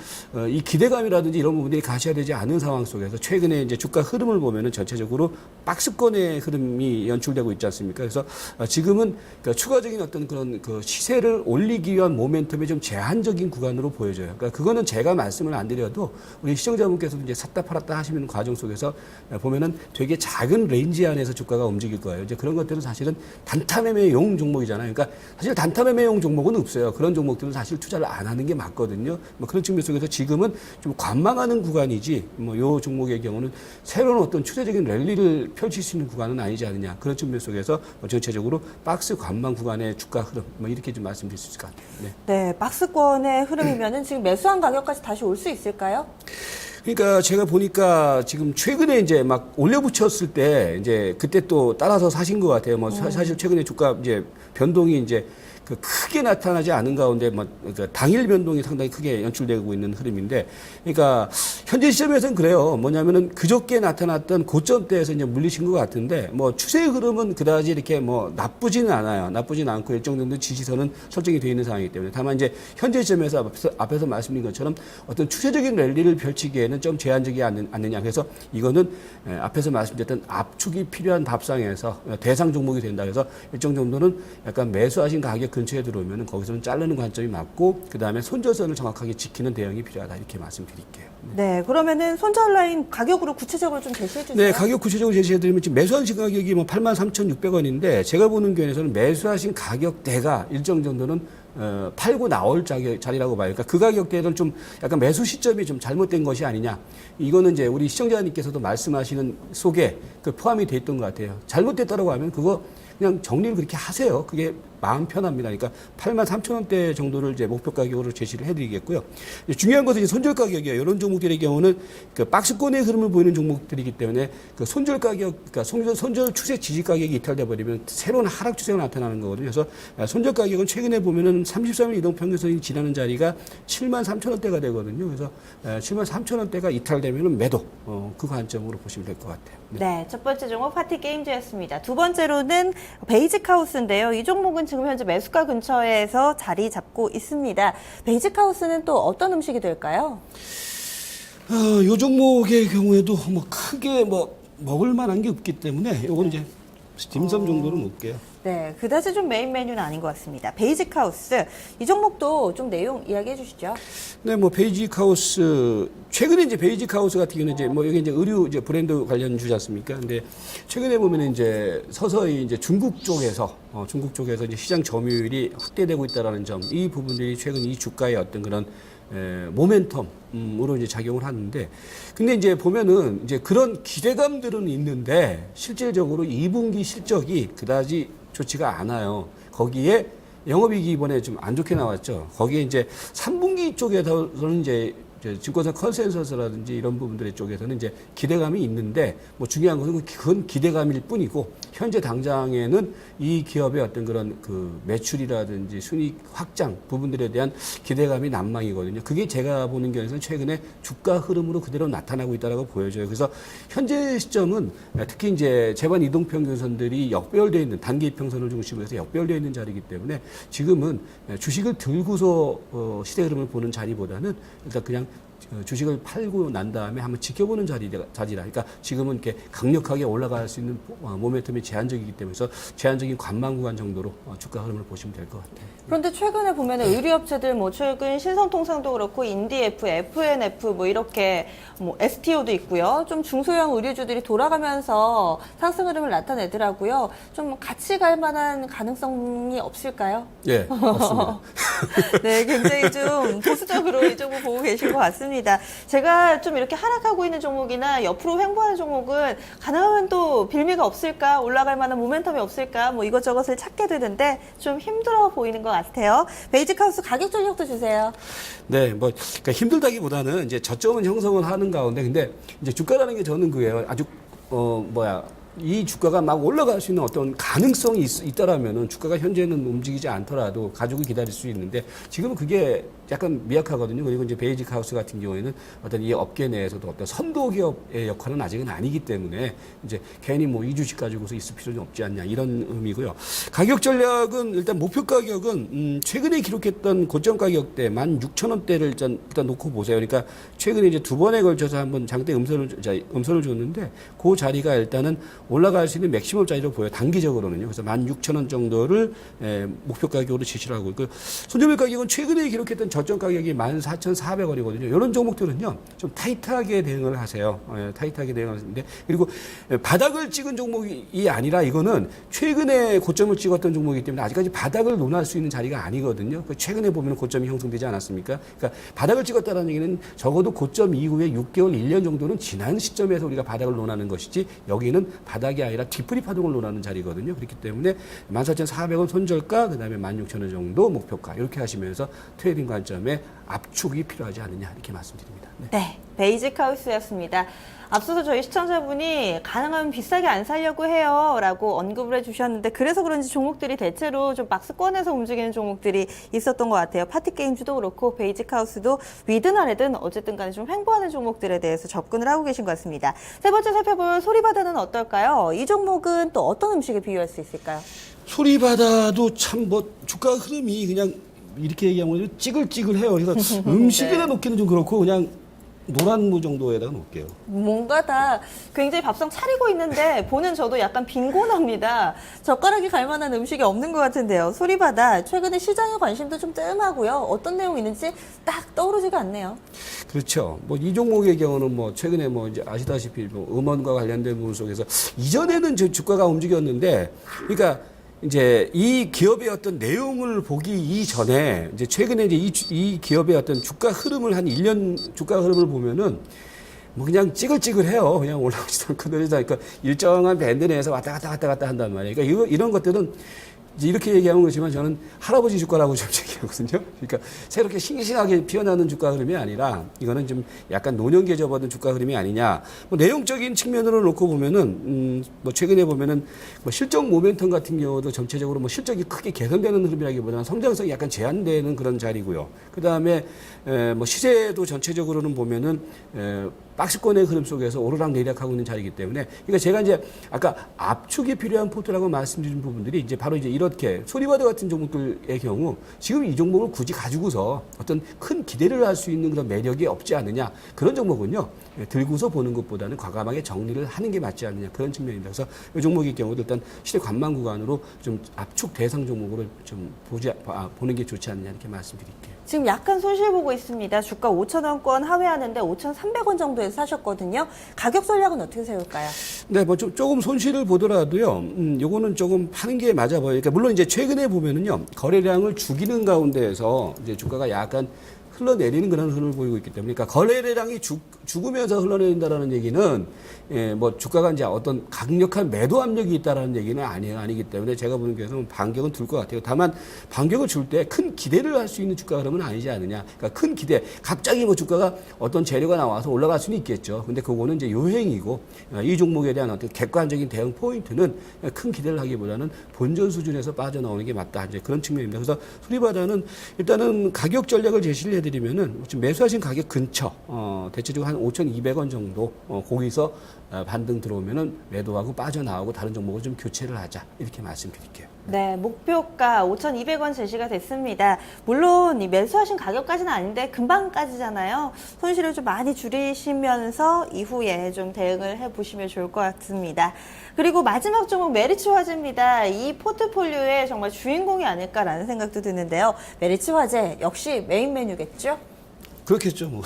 이 기대감이라든지 이런 부분들이 가시화되지 않은 상황 속에서 최근에 이제 주가 흐름을 보면은 전체적으로 박스권의 흐름이 연출되고 있지 않습니까? 그래서 지금은 그러니까 추가적인 어떤 그런 그 시세를 올리기 위한 모멘텀이 좀 제한적인 구간으로 보여져요. 그러니까 그거는 제가 말씀을 안 드려도 우리 시청자분께서도 이제 샀다 팔았다 하시는 과정 속에서 보면은 되게 작은 레인지 안에서 주가가 움직일 거예요. 이제 그런 것들은 사실은 단타매매용 종목이잖아요. 그러니까 사실 단타매매용 종목은 없어요. 그런 종목들은 사실 투자를 안 하는 게 맞거든요. 뭐 그런 측면 속에서 지금은 좀 관망하는 구간이지, 뭐 요 종목의 경우는 새로운 어떤 추세적인 랠리를 펼칠 수 있는 구간은 아니지 않느냐. 그런 측면 속에서 뭐 전체적으로 박스 관망 구간의 주가 흐름, 뭐 이렇게 좀 말씀드릴 수 있을 것 같아요. 네. 네, 박스권의 흐름이면은 지금 매수한 가격까지 다시 올 수 있을까요? 그러니까 제가 보니까 지금 최근에 이제 막 올려붙였을 때 이제 그때 또 따라서 사신 것 같아요. 뭐 사실 최근에 주가 이제 변동이 이제 그 크게 나타나지 않은 가운데 뭐 그러니까 당일 변동이 상당히 크게 연출되고 있는 흐름인데, 그러니까 현재 시점에서는 그래요. 뭐냐면은 그저께 나타났던 고점대에서 이제 물리신 것 같은데 뭐 추세 흐름은 그다지 이렇게 뭐 나쁘지는 않아요. 나쁘진 않고 일정 정도 지지선은 설정이 되어 있는 상황이기 때문에 다만 이제 현재 시점에서 앞에서 말씀드린 것처럼 어떤 추세적인 랠리를 펼치기에는 좀 제한적이지 않느냐. 그래서 이거는 앞에서 말씀드렸던 압축이 필요한 밥상에서 대상 종목이 된다 해서 일정 정도는 약간 매수하신 가격 근처에 들어오면 거기서는 자르는 관점이 맞고 그 다음에 손절선을 정확하게 지키는 대응이 필요하다 이렇게 말씀드릴게요. 네, 그러면은 손절 라인 가격으로 구체적으로 좀 제시해 주세요. 네, 가격 구체적으로 제시해드리면 지금 매수하신 가격이 뭐 83,600원인데 제가 보는 견해에서는 매수하신 가격대가 일정 정도는 팔고 나올 자리라고 봐요. 그러니까 그 가격대는 좀 약간 매수 시점이 좀 잘못된 것이 아니냐. 이거는 이제 우리 시청자님께서도 말씀하시는 속에 그 포함이 돼 있던 것 같아요. 잘못됐다라고 하면 그거 그냥 정리를 그렇게 하세요. 그게 마음 편합니다. 그러니까 83,000원대 정도를 이제 목표 가격으로 제시를 해드리겠고요. 중요한 것은 이제 손절 가격이에요. 이런 종목들의 경우는 그 박스권의 흐름을 보이는 종목들이기 때문에 그 손절 가격, 그러니까 손절 추세 지지 가격이 이탈돼 버리면 새로운 하락 추세가 나타나는 거거든요. 그래서 손절 가격은 최근에 보면은 33일 이동 평균선이 지나는 자리가 73,000원대가 되거든요. 그래서 73,000원대가 이탈되면은 매도, 그 관점으로 보시면 될 것 같아요. 네, 첫 번째 종목 파티 게임즈였습니다. 두 번째로는 베이직 하우스인데요. 이 종목은 지금 현재 매수가 근처에서 자리 잡고 있습니다. 베이직 하우스는 또 어떤 음식이 될까요? 이 종목의 경우에도 뭐 크게 뭐 먹을 만한 게 없기 때문에 요거는 이제 딤섬 정도로 먹을게요. 네, 그다지 좀 메인 메뉴는 아닌 것 같습니다. 베이직 하우스, 이 종목도 좀 내용 이야기해 주시죠. 네, 뭐 베이직 하우스 최근에 이제 베이직 하우스 같은 경우는 이제 뭐 여기 이제 의류 이제 브랜드 관련 주지 않습니까? 근데 최근에 보면은 이제 서서히 이제 중국 쪽에서 이제 시장 점유율이 확대되고 있다라는 점, 이 부분들이 최근 이 주가의 어떤 그런 모멘텀으로 이제 작용을 하는데, 근데 이제 보면은 이제 그런 기대감들은 있는데 실질적으로 2분기 실적이 그다지 좋지가 않아요. 거기에 영업이익이 이번에 좀 안 좋게 나왔죠. 거기에 이제 3분기 쪽에서는 이제 증권사 컨센서스라든지 이런 부분들의 쪽에서는 이제 기대감이 있는데, 뭐 중요한 것은 그건 기대감일 뿐이고, 현재 당장에는 이 기업의 어떤 그런 그 매출이라든지 순이익 확장 부분들에 대한 기대감이 난망이거든요. 그게 제가 보는 견해에서는 최근에 주가 흐름으로 그대로 나타나고 있다라고 보여져요. 그래서 현재 시점은 특히 이제 재반 이동평균선들이 역배열되어 있는 단기 이평선을 중심으로 해서 역배열되어 있는 자리이기 때문에 지금은 주식을 들고서 시대 흐름을 보는 자리보다는 일단 그냥 주식을 팔고 난 다음에 한번 지켜보는 자리라. 그러니까 지금은 이렇게 강력하게 올라갈 수 있는 모멘텀이 제한적이기 때문에 제한적인 관망 구간 정도로 주가 흐름을 보시면 될 것 같아요. 그런데 최근에 보면은 의류업체들 뭐 최근 신성통상도 그렇고 인디F, FNF 뭐 이렇게 뭐 STO도 있고요. 좀 중소형 의류주들이 돌아가면서 상승 흐름을 나타내더라고요. 좀 같이 갈 만한 가능성이 없을까요? 예, 없습니다. 네, 굉장히 좀 보수적으로 이 종목 보고 계신 것 같습니다. 제가 좀 이렇게 하락하고 있는 종목이나 옆으로 횡보하는 종목은 가능하면 또 빌미가 없을까, 올라갈 만한 모멘텀이 없을까, 뭐 이것저것을 찾게 되는데 좀 힘들어 보이는 것 같아요. 베이직 하우스 가격 전략도 주세요. 네, 뭐 그러니까 힘들다기보다는 이제 저점은 형성을 하는 가운데, 근데 이제 주가라는 게 저는 그게요. 아주 이 주가가 막 올라갈 수 있는 어떤 가능성이 있다라면은 주가가 현재는 움직이지 않더라도 가지고 기다릴 수 있는데 지금은 그게 약간 미약하거든요. 그리고 이제 베이직 하우스 같은 경우에는 어떤 이 업계 내에서도 어떤 선도 기업의 역할은 아직은 아니기 때문에 이제 괜히 뭐 이 주식 가지고서 있을 필요는 없지 않냐, 이런 의미고요. 가격 전략은 일단 목표 가격은 최근에 기록했던 고점 가격대 16,000원대를 일단 놓고 보세요. 그러니까 최근에 이제 두 번에 걸쳐서 한번 장대 음선을 줬는데 그 자리가 일단은 올라갈 수 있는 맥시멈 자리로 보여요. 단기적으로는요. 그래서 16,000원 정도를 목표 가격으로 제시를 하고 있고, 손절별 가격은 최근에 기록했던 저점 가격이 14,400원이거든요. 이런 종목들은요, 좀 타이트하게 대응을 하세요. 타이트하게 대응을 하는데, 그리고 바닥을 찍은 종목이 아니라 이거는 최근에 고점을 찍었던 종목이기 때문에 아직까지 바닥을 논할 수 있는 자리가 아니거든요. 최근에 보면 고점이 형성되지 않았습니까? 그러니까 바닥을 찍었다는 얘기는 적어도 고점 이후에 6개월, 1년 정도는 지난 시점에서 우리가 바닥을 논하는 것이지, 여기는 바닥이 아니라 뒤풀이 파동을 논하는 자리거든요. 그렇기 때문에 14,400원 손절가, 그 다음에 16,000원 정도 목표가, 이렇게 하시면서 트레이딩 관점에 압축이 필요하지 않느냐, 이렇게 말씀드립니다. 네, 베이직 하우스였습니다. 앞서서 저희 시청자분이 가능하면 비싸게 안 사려고 해요 라고 언급을 해주셨는데, 그래서 그런지 종목들이 대체로 좀 박스권에서 움직이는 종목들이 있었던 것 같아요. 파티게임즈도 그렇고 베이직 하우스도 위든 아래든 어쨌든 간에 좀 횡보하는 종목들에 대해서 접근을 하고 계신 것 같습니다. 세 번째 살펴볼 소리바다는 어떨까요? 이 종목은 또 어떤 음식에 비유할 수 있을까요? 소리바다도 참 뭐 주가 흐름이 그냥 이렇게 얘기하면 찌글찌글해요. 그래서 음식에다 놓기는 좀 그렇고 그냥 노란무 정도에다가 놓을게요. 뭔가 다 굉장히 밥상 차리고 있는데 보는 저도 약간 빈곤합니다. 젓가락이 갈 만한 음식이 없는 것 같은데요. 소리바다 최근에 시장의 관심도 좀 뜸하고요. 어떤 내용이 있는지 딱 떠오르지가 않네요. 그렇죠. 뭐 이 종목의 경우는 뭐 최근에 뭐 이제 아시다시피 뭐 음원과 관련된 부분 속에서 이전에는 주가가 움직였는데, 그러니까 이제 이 기업의 어떤 내용을 보기 이전에 이제 최근에 이제 이 기업의 어떤 주가 흐름을 한 1년 주가 흐름을 보면은 뭐 그냥 찌글찌글해요. 그냥 올라오지도 않고 내리지도 않고 일정한 밴드 내에서 왔다 갔다 한단 말이에요. 그러니까 이런 것들은 이제 이렇게 얘기하는 거지만 저는 할아버지 주가라고 좀 얘기하거든요. 그러니까 새롭게 싱싱하게 피어나는 주가 흐름이 아니라 이거는 좀 약간 노년기에 접어든 주가 흐름이 아니냐. 뭐 내용적인 측면으로 놓고 보면은 뭐 최근에 보면은 뭐 실적 모멘텀 같은 경우도 전체적으로 뭐 실적이 크게 개선되는 흐름이라기보다는 성장성이 약간 제한되는 그런 자리고요. 그 다음에 뭐 시세도 전체적으로는 보면은 박스권의 흐름 속에서 오르락 내리락하고 있는 자리이기 때문에 그러니까 제가 이제 아까 압축이 필요한 포트라고 말씀드린 부분들이 이제 바로 이제 이렇게 소리바드 같은 종목들의 경우 지금 이 종목을 굳이 가지고서 어떤 큰 기대를 할 수 있는 그런 매력이 없지 않느냐 그런 종목은요 들고서 보는 것보다는 과감하게 정리를 하는 게 맞지 않느냐 그런 측면입니다. 그래서 이 종목의 경우도 일단 시대 관망 구간으로 좀 압축 대상 종목으로 좀 보는 게 좋지 않느냐 이렇게 말씀드릴게요. 지금 약간 손실 보고 있습니다. 주가 5,000원권 하회하는데 5,300원 정도에서 사셨거든요. 가격 전략은 어떻게 세울까요? 네, 뭐 조금 손실을 보더라도요. 요거는 조금 파는 게 맞아 보여요. 그러니까 물론 이제 최근에 보면은요. 거래량을 죽이는 가운데에서 이제 주가가 약간 흘러내리는 그런 흐름을 보이고 있기 때문에, 그러니까 거래량이 죽으면서 흘러내린다라는 얘기는, 예, 뭐 주가가 이제 어떤 강력한 매도 압력이 있다라는 얘기는 아니기 때문에 제가 보는 게서는 반격은 들 것 같아요. 다만 반격을 줄 때 큰 기대를 할 수 있는 주가 흐름은 아니지 않느냐. 그러니까 큰 기대, 갑자기 뭐 주가가 어떤 재료가 나와서 올라갈 수는 있겠죠. 근데 그거는 이제 요행이고, 이 종목에 대한 어떤 객관적인 대응 포인트는 큰 기대를 하기보다는 본전 수준에서 빠져나오는 게 맞다. 이제 그런 측면입니다. 그래서 수리바다는 일단은 가격 전략을 제시를 해드리면은 지금 매수하신 가격 근처, 대체적으로 한 5,200원 정도, 거기서 반등 들어오면은 매도하고 빠져나오고 다른 종목을 좀 교체를 하자. 이렇게 말씀드릴게요. 네, 목표가 5,200원 제시가 됐습니다. 물론 이 매수하신 가격까지는 아닌데 금방까지잖아요. 손실을 좀 많이 줄이시면서 이후에 좀 대응을 해보시면 좋을 것 같습니다. 그리고 마지막 종목 메리츠 화재입니다. 이 포트폴리오의 정말 주인공이 아닐까라는 생각도 드는데요. 메리츠 화재 역시 메인 메뉴겠죠? 그렇겠죠, 뭐.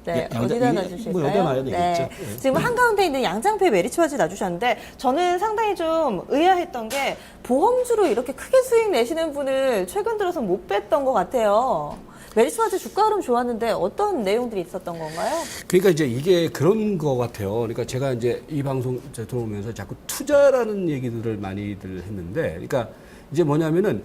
네, 예, 어디다 놔주실까요? 뭐 여기다 놔야 되겠죠. 네. 예. 지금 한가운데 있는 양장패 메리츠 화재 놔주셨는데 저는 상당히 좀 의아했던 게 보험주로 이렇게 크게 수익 내시는 분을 최근 들어서 못 뵀던 것 같아요. 메리츠 화재 주가 흐름 좋았는데 어떤 내용들이 있었던 건가요? 그러니까 이제 이게 그런 것 같아요. 그러니까 제가 이제 이 방송 들어오면서 자꾸 투자라는 얘기들을 많이들 했는데, 그러니까 이제 뭐냐면은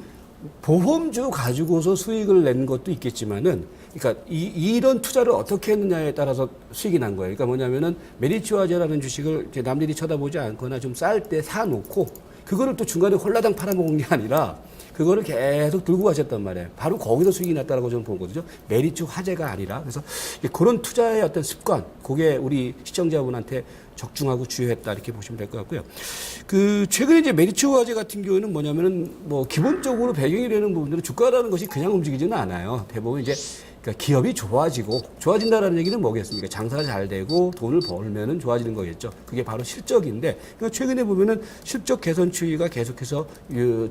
보험주 가지고서 수익을 낸 것도 있겠지만은, 그러니까 이런 투자를 어떻게 했느냐에 따라서 수익이 난 거예요. 그러니까 뭐냐면은 메리츠 화재라는 주식을 이제 남들이 쳐다보지 않거나 좀 쌀 때 사놓고 그거를 또 중간에 홀라당 팔아먹은 게 아니라 그거를 계속 들고 가셨단 말이에요. 바로 거기서 수익이 났다라고 저는 보거든요. 메리츠 화재가 아니라. 그래서 그런 투자의 어떤 습관, 그게 우리 시청자분한테 적중하고 주요했다 이렇게 보시면 될 것 같고요. 최근에 이제 메리츠 화재 같은 경우는 뭐냐면은 뭐 기본적으로 배경이 되는 부분들은 주가라는 것이 그냥 움직이지는 않아요. 대부분 이제 그러니까 기업이 좋아진다라는 얘기는 뭐겠습니까? 장사가 잘 되고 돈을 벌면은 좋아지는 거겠죠. 그게 바로 실적인데, 그러니까 최근에 보면은 실적 개선 추이가 계속해서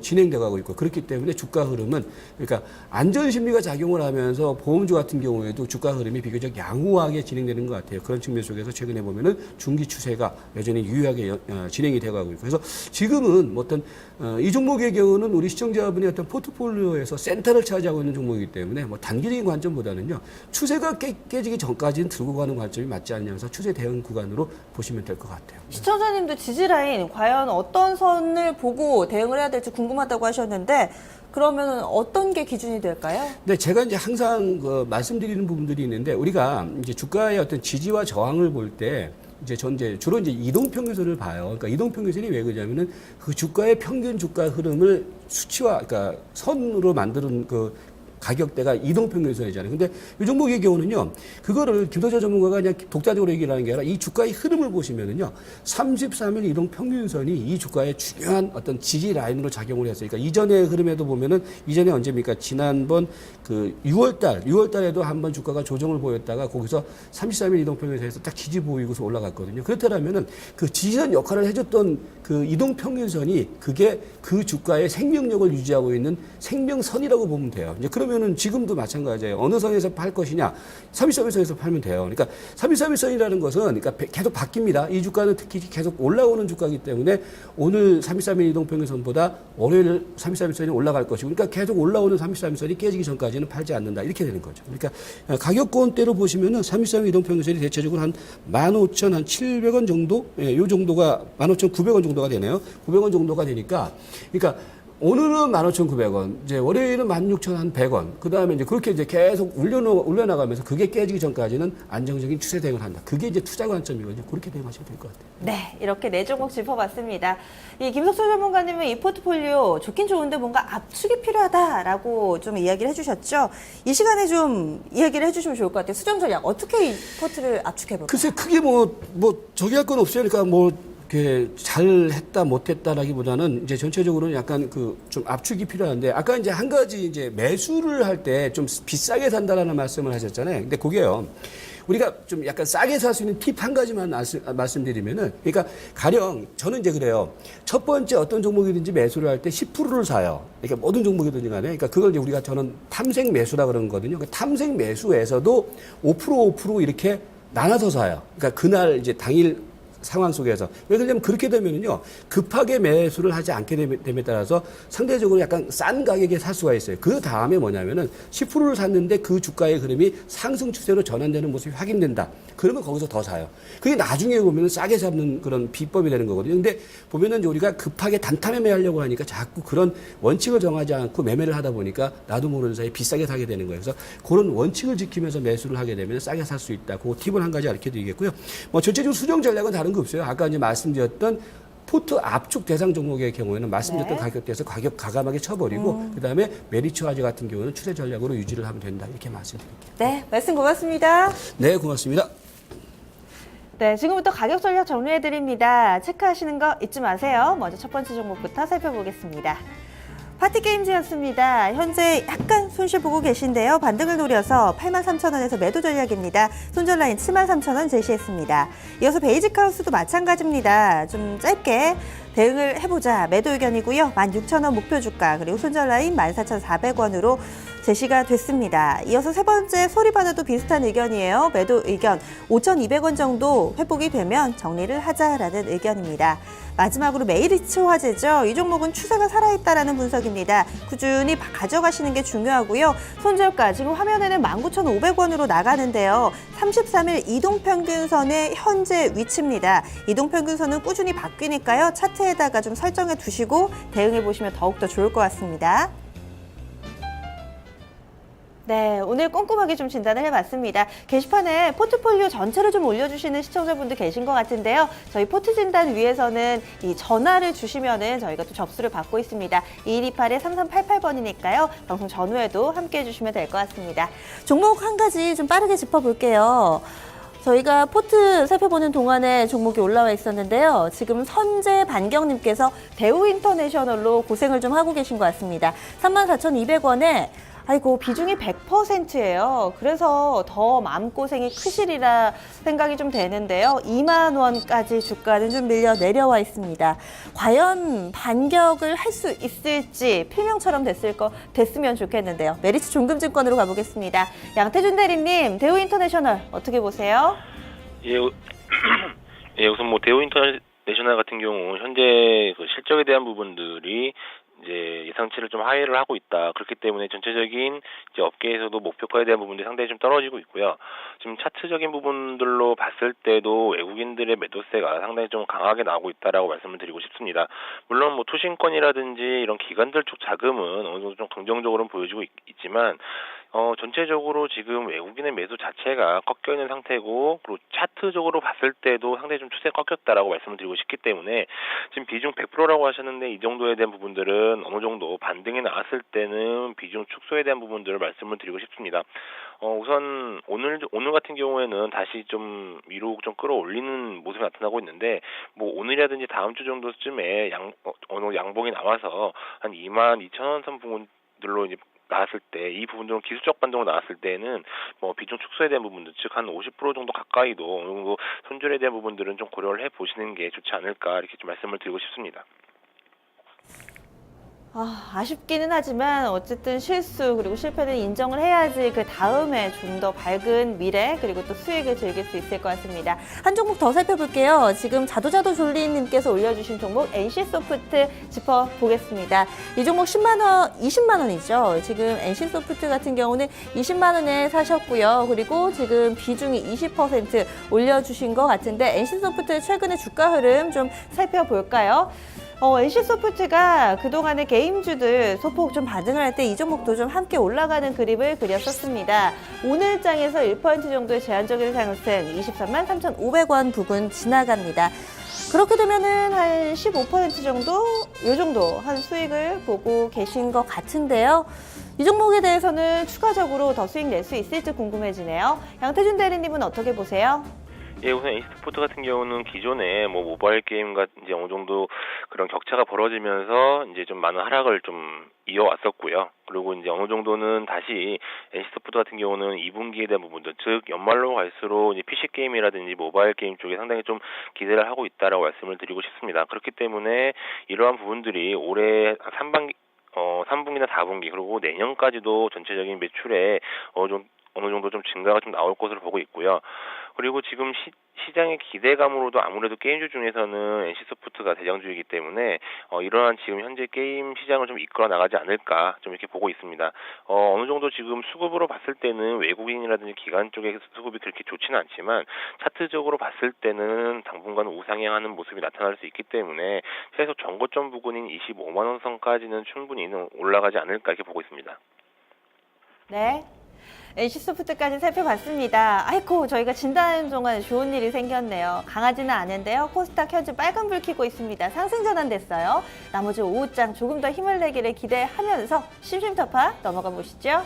진행돼 가고 있고, 그렇기 때문에 주가 흐름은, 그러니까 안전 심리가 작용을 하면서 보험주 같은 경우에도 주가 흐름이 비교적 양호하게 진행되는 것 같아요. 그런 측면 속에서 최근에 보면은 중기 추세가 여전히 유효하게 진행이 되고 있고, 그래서 지금은 뭐 어떤 이 종목의 경우는 우리 시청자분의 어떤 포트폴리오에서 센터를 차지하고 있는 종목이기 때문에 뭐 단기적인 관점보다는요, 추세가 깨지기 전까지는 들고 가는 관점이 맞지 않냐면서 추세 대응 구간으로 보시면 될 것 같아요. 시청자님도 지지라인 과연 어떤 선을 보고 대응을 해야 될지 궁금하다고 하셨는데 그러면 어떤 게 기준이 될까요? 네, 제가 이제 항상 말씀드리는 부분들이 있는데, 우리가 이제 주가의 어떤 지지와 저항을 볼 때 이제 주로 이제 이동평균선을 봐요. 그러니까 이동평균선이 왜 그러냐면은 그 주가의 평균 주가 흐름을 수치화, 그러니까 선으로 만드는 그 가격대가 이동평균선이잖아요. 근데 이 종목의 경우는요, 그거를 김도재 전문가가 그냥 독자적으로 얘기를 하는 게 아니라 이 주가의 흐름을 보시면은요, 33일 이동평균선이 이 주가의 중요한 어떤 지지 라인으로 작용을 했어요. 그러니까 이전의 흐름에도 보면은, 이전에 언제입니까? 지난번 6월달에도 한번 주가가 조정을 보였다가 거기서 33일 이동평균선에서 딱 지지 보이고서 올라갔거든요. 그렇다면은 그 지지선 역할을 해줬던 그 이동평균선이 그게 그 주가의 생명력을 유지하고 있는 생명선이라고 보면 돼요. 이제 그러면 그러면은 지금도 마찬가지예요. 어느 선에서 팔 것이냐? 32서비스에서 팔면 돼요. 그러니까 32서비스이라는 것은 그러니까 계속 바뀝니다. 이 주가는 특히 계속 올라오는 주가이기 때문에 오늘 3231 이동평균선보다 월요일 3231선이 올라갈 것이고 그러니까 계속 올라오는 3231선이 깨지기 전까지는 팔지 않는다. 이렇게 되는 거죠. 그러니까 가격권대로 보시면은 3231 이동평균선이 대체적으로 한 15,700원 정도? 예, 요 정도가 15,900원 정도가 되네요. 900원 정도가 되니까 그러니까 오늘은 15,900원, 이제 월요일은 16,100원, 그 다음에 이제 그렇게 이제 계속 올려나가면서 그게 깨지기 전까지는 안정적인 추세 대응을 한다. 그게 이제 투자 관점이거든요. 그렇게 대응하시면 될 것 같아요. 네, 이렇게 네 종목 짚어봤습니다. 이 김석철 전문가님은 이 포트폴리오 좋긴 좋은데 뭔가 압축이 필요하다라고 좀 이야기를 해주셨죠. 이 시간에 좀 이야기를 해주시면 좋을 것 같아요. 수정 전략 어떻게 이 포트를 압축해볼까요? 글쎄 크게 저기 할 건 없어요. 그러니까 이렇게 잘했다 못했다라기보다는 이제 전체적으로는 약간 좀 압축이 필요한데 아까 이제 한 가지 이제 매수를 할 때 좀 비싸게 산다라는 말씀을 하셨잖아요. 근데 그게요. 우리가 좀 약간 싸게 살 수 있는 팁 한 가지만 말씀드리면은 그러니까 가령 저는 이제 그래요. 첫 번째 어떤 종목이든지 매수를 할 때 10%를 사요. 그러니까 모든 종목이든지 간에 그러니까 그걸 이제 저는 탐색 매수라 그러는 거거든요. 그 탐색 매수에서도 5% 이렇게 나눠서 사요. 그러니까 그날 이제 당일 상황 속에서. 왜 그러냐면 그렇게 되면은요, 급하게 매수를 하지 않게 됨에 따라서 상대적으로 약간 싼 가격에 살 수가 있어요. 그 다음에 뭐냐면은 10%를 샀는데 그 주가의 흐름이 상승 추세로 전환되는 모습이 확인된다. 그러면 거기서 더 사요. 그게 나중에 보면은 싸게 잡는 그런 비법이 되는 거거든요. 근데 보면은 이제 우리가 급하게 단타 매매하려고 하니까 자꾸 그런 원칙을 정하지 않고 매매를 하다 보니까 나도 모르는 사이에 비싸게 사게 되는 거예요. 그래서 그런 원칙을 지키면서 매수를 하게 되면 싸게 살 수 있다. 그 팁을 한 가지 알려 드리겠고요. 전체적으로 수정 전략은 다른 거 없어요. 아까 이제 말씀드렸던 포트 압축 대상 종목의 경우에는 말씀드렸던 네. 가격대에서 가격 가감하게 쳐버리고 그다음에 메리츠화재 같은 경우는 추세 전략으로 유지를 하면 된다. 이렇게 말씀드릴게요. 네, 말씀 고맙습니다. 네, 고맙습니다. 네, 지금부터 가격 전략 정리해드립니다. 체크하시는 거 잊지 마세요. 먼저 첫 번째 종목부터 살펴보겠습니다. 파티게임즈였습니다. 현재 약간 손실 보고 계신데요. 반등을 노려서 83,000원에서 매도 전략입니다. 손절 라인 73,000원 제시했습니다. 이어서 베이직하우스도 마찬가지입니다. 좀 짧게 대응을 해보자 매도 의견이고요. 16,000원 목표 주가 그리고 손절 라인 14,400원으로 제시가 됐습니다. 이어서 세 번째 소리바나도 비슷한 의견이에요. 매도 의견 5,200원 정도 회복이 되면 정리를 하자라는 의견입니다. 마지막으로 메리츠 화재죠. 이 종목은 추세가 살아있다라는 분석입니다. 꾸준히 가져가시는 게 중요하고요. 손절가 지금 화면에는 19,500원으로 나가는데요. 33일 이동평균선의 현재 위치입니다. 이동평균선은 꾸준히 바뀌니까요. 차트에다가 좀 설정해 두시고 대응해 보시면 더욱더 좋을 것 같습니다. 네, 오늘 꼼꼼하게 좀 진단을 해봤습니다. 게시판에 포트폴리오 전체를 좀 올려주시는 시청자분들 계신 것 같은데요. 저희 포트 진단 위에서는 이 전화를 주시면은 저희가 또 접수를 받고 있습니다. 2128-3388번이니까요. 방송 전후에도 함께 해주시면 될 것 같습니다. 종목 한 가지 좀 빠르게 짚어볼게요. 저희가 포트 살펴보는 동안에 종목이 올라와 있었는데요. 지금 선재 반경님께서 대우인터내셔널로 고생을 좀 하고 계신 것 같습니다. 34,200원에 아이고 비중이 100%예요. 그래서 더 마음고생이 크시리라 생각이 좀 되는데요. 2만 원까지 주가는 좀 밀려 내려와 있습니다. 과연 반격을 할 수 있을지 필명처럼 됐으면 좋겠는데요. 메리츠 종금증권으로 가보겠습니다. 양태준 대리님, 대우인터내셔널 어떻게 보세요? 예, 우선 대우인터내셔널 같은 경우 현재 그 실적에 대한 부분들이 이제 예상치를 좀 하회를 하고 있다. 그렇기 때문에 전체적인 이제 업계에서도 목표가에 대한 부분들이 상당히 좀 떨어지고 있고요. 지금 차트적인 부분들로 봤을 때도 외국인들의 매도세가 상당히 좀 강하게 나오고 있다라고 말씀을 드리고 싶습니다. 물론 투신권이라든지 이런 기관들 쪽 자금은 어느 정도 좀 긍정적으로 보여지고 있지만 전체적으로 지금 외국인의 매수 자체가 꺾여 있는 상태고, 그리고 차트적으로 봤을 때도 상당히 좀 추세가 꺾였다라고 말씀을 드리고 싶기 때문에 지금 비중 100%라고 하셨는데 이 정도에 대한 부분들은 어느 정도 반등이 나왔을 때는 비중 축소에 대한 부분들을 말씀을 드리고 싶습니다. 우선 오늘 같은 경우에는 다시 좀 위로 좀 끌어올리는 모습이 나타나고 있는데, 오늘이라든지 다음 주 정도쯤에 어느 양봉이 나와서 한 22,000원 선 부분들로 이제 나왔을 때, 이 부분들은 기술적 반등으로 나왔을 때는 비중 축소에 대한 부분들, 즉 한 50% 정도 가까이도 어느 정도 손절에 대한 부분들은 좀 고려를 해 보시는 게 좋지 않을까, 이렇게 좀 말씀을 드리고 싶습니다. 아쉽기는 하지만 어쨌든 실수 그리고 실패는 인정을 해야지 그 다음에 좀 더 밝은 미래 그리고 또 수익을 즐길 수 있을 것 같습니다. 한 종목 더 살펴볼게요. 지금 자도자도 졸리님께서 올려주신 종목 NC소프트 짚어보겠습니다. 이 종목 20만 원이죠. 지금 NC소프트 같은 경우는 20만 원에 사셨고요. 그리고 지금 비중이 20% 올려주신 것 같은데 NC소프트 최근의 주가 흐름 좀 살펴볼까요? NC소프트가 그동안의 게임주들 소폭 좀 반등을 할 때 이 종목도 좀 함께 올라가는 그림을 그렸었습니다. 오늘 장에서 1% 정도의 제한적인 상승 23만 3,500원 부근 지나갑니다. 그렇게 되면은 한 15% 정도, 요 정도 한 수익을 보고 계신 것 같은데요. 이 종목에 대해서는 추가적으로 더 수익 낼 수 있을지 궁금해지네요. 양태준 대리님은 어떻게 보세요? 예, 우선 NC스포츠 같은 경우는 기존에 뭐 모바일 게임과 이제 어느 정도 그런 격차가 벌어지면서 이제 좀 많은 하락을 좀 이어왔었고요. 그리고 이제 어느 정도는 다시 NC스포츠 같은 경우는 2분기에 대한 부분들, 즉 연말로 갈수록 이제 PC 게임이라든지 모바일 게임 쪽에 상당히 좀 기대를 하고 있다라고 말씀을 드리고 싶습니다. 그렇기 때문에 이러한 부분들이 올해 3분기나 4분기 그리고 내년까지도 전체적인 매출에 어느 정도 좀 증가가 좀 나올 것으로 보고 있고요. 그리고 지금 시장의 기대감으로도 아무래도 게임주 중에서는 NC소프트가 대장주이기 때문에 이러한 지금 현재 게임 시장을 좀 이끌어 나가지 않을까 좀 이렇게 보고 있습니다. 어느 정도 지금 수급으로 봤을 때는 외국인이라든지 기관 쪽의 수급이 그렇게 좋지는 않지만 차트적으로 봤을 때는 당분간 우상향하는 모습이 나타날 수 있기 때문에 최소 전고점 부근인 25만 원 선까지는 충분히 올라가지 않을까 이렇게 보고 있습니다. 네. NC소프트까지 살펴봤습니다. 아이고, 저희가 진단하는 동안 좋은 일이 생겼네요. 강하지는 않은데요. 코스닥 현재 빨간불 켜고 있습니다. 상승 전환됐어요. 나머지 5장 조금 더 힘을 내기를 기대하면서 심심타파 넘어가 보시죠.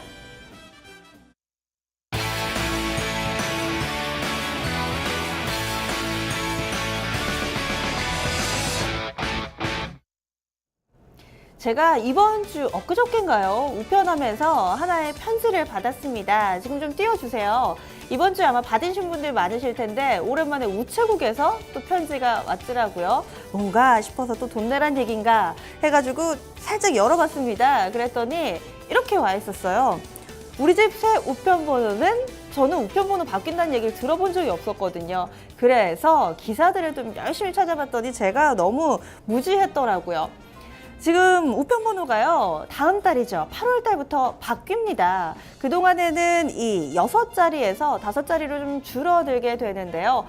제가 이번 주 엊그저께인가요? 우편함에서 하나의 편지를 받았습니다. 지금 좀 띄워주세요. 이번 주에 아마 받으신 분들 많으실 텐데 오랜만에 우체국에서 또 편지가 왔더라고요. 뭔가 싶어서 또 돈 내란 얘기인가 해가지고 살짝 열어봤습니다. 그랬더니 이렇게 와 있었어요. 우리 집 새 우편번호는 저는 우편번호 바뀐다는 얘기를 들어본 적이 없었거든요. 그래서 기사들을 좀 열심히 찾아봤더니 제가 너무 무지했더라고요. 지금 우편번호가요, 다음 달이죠. 8월 달부터 바뀝니다. 그동안에는 이 6자리에서 5자리로 좀 줄어들게 되는데요.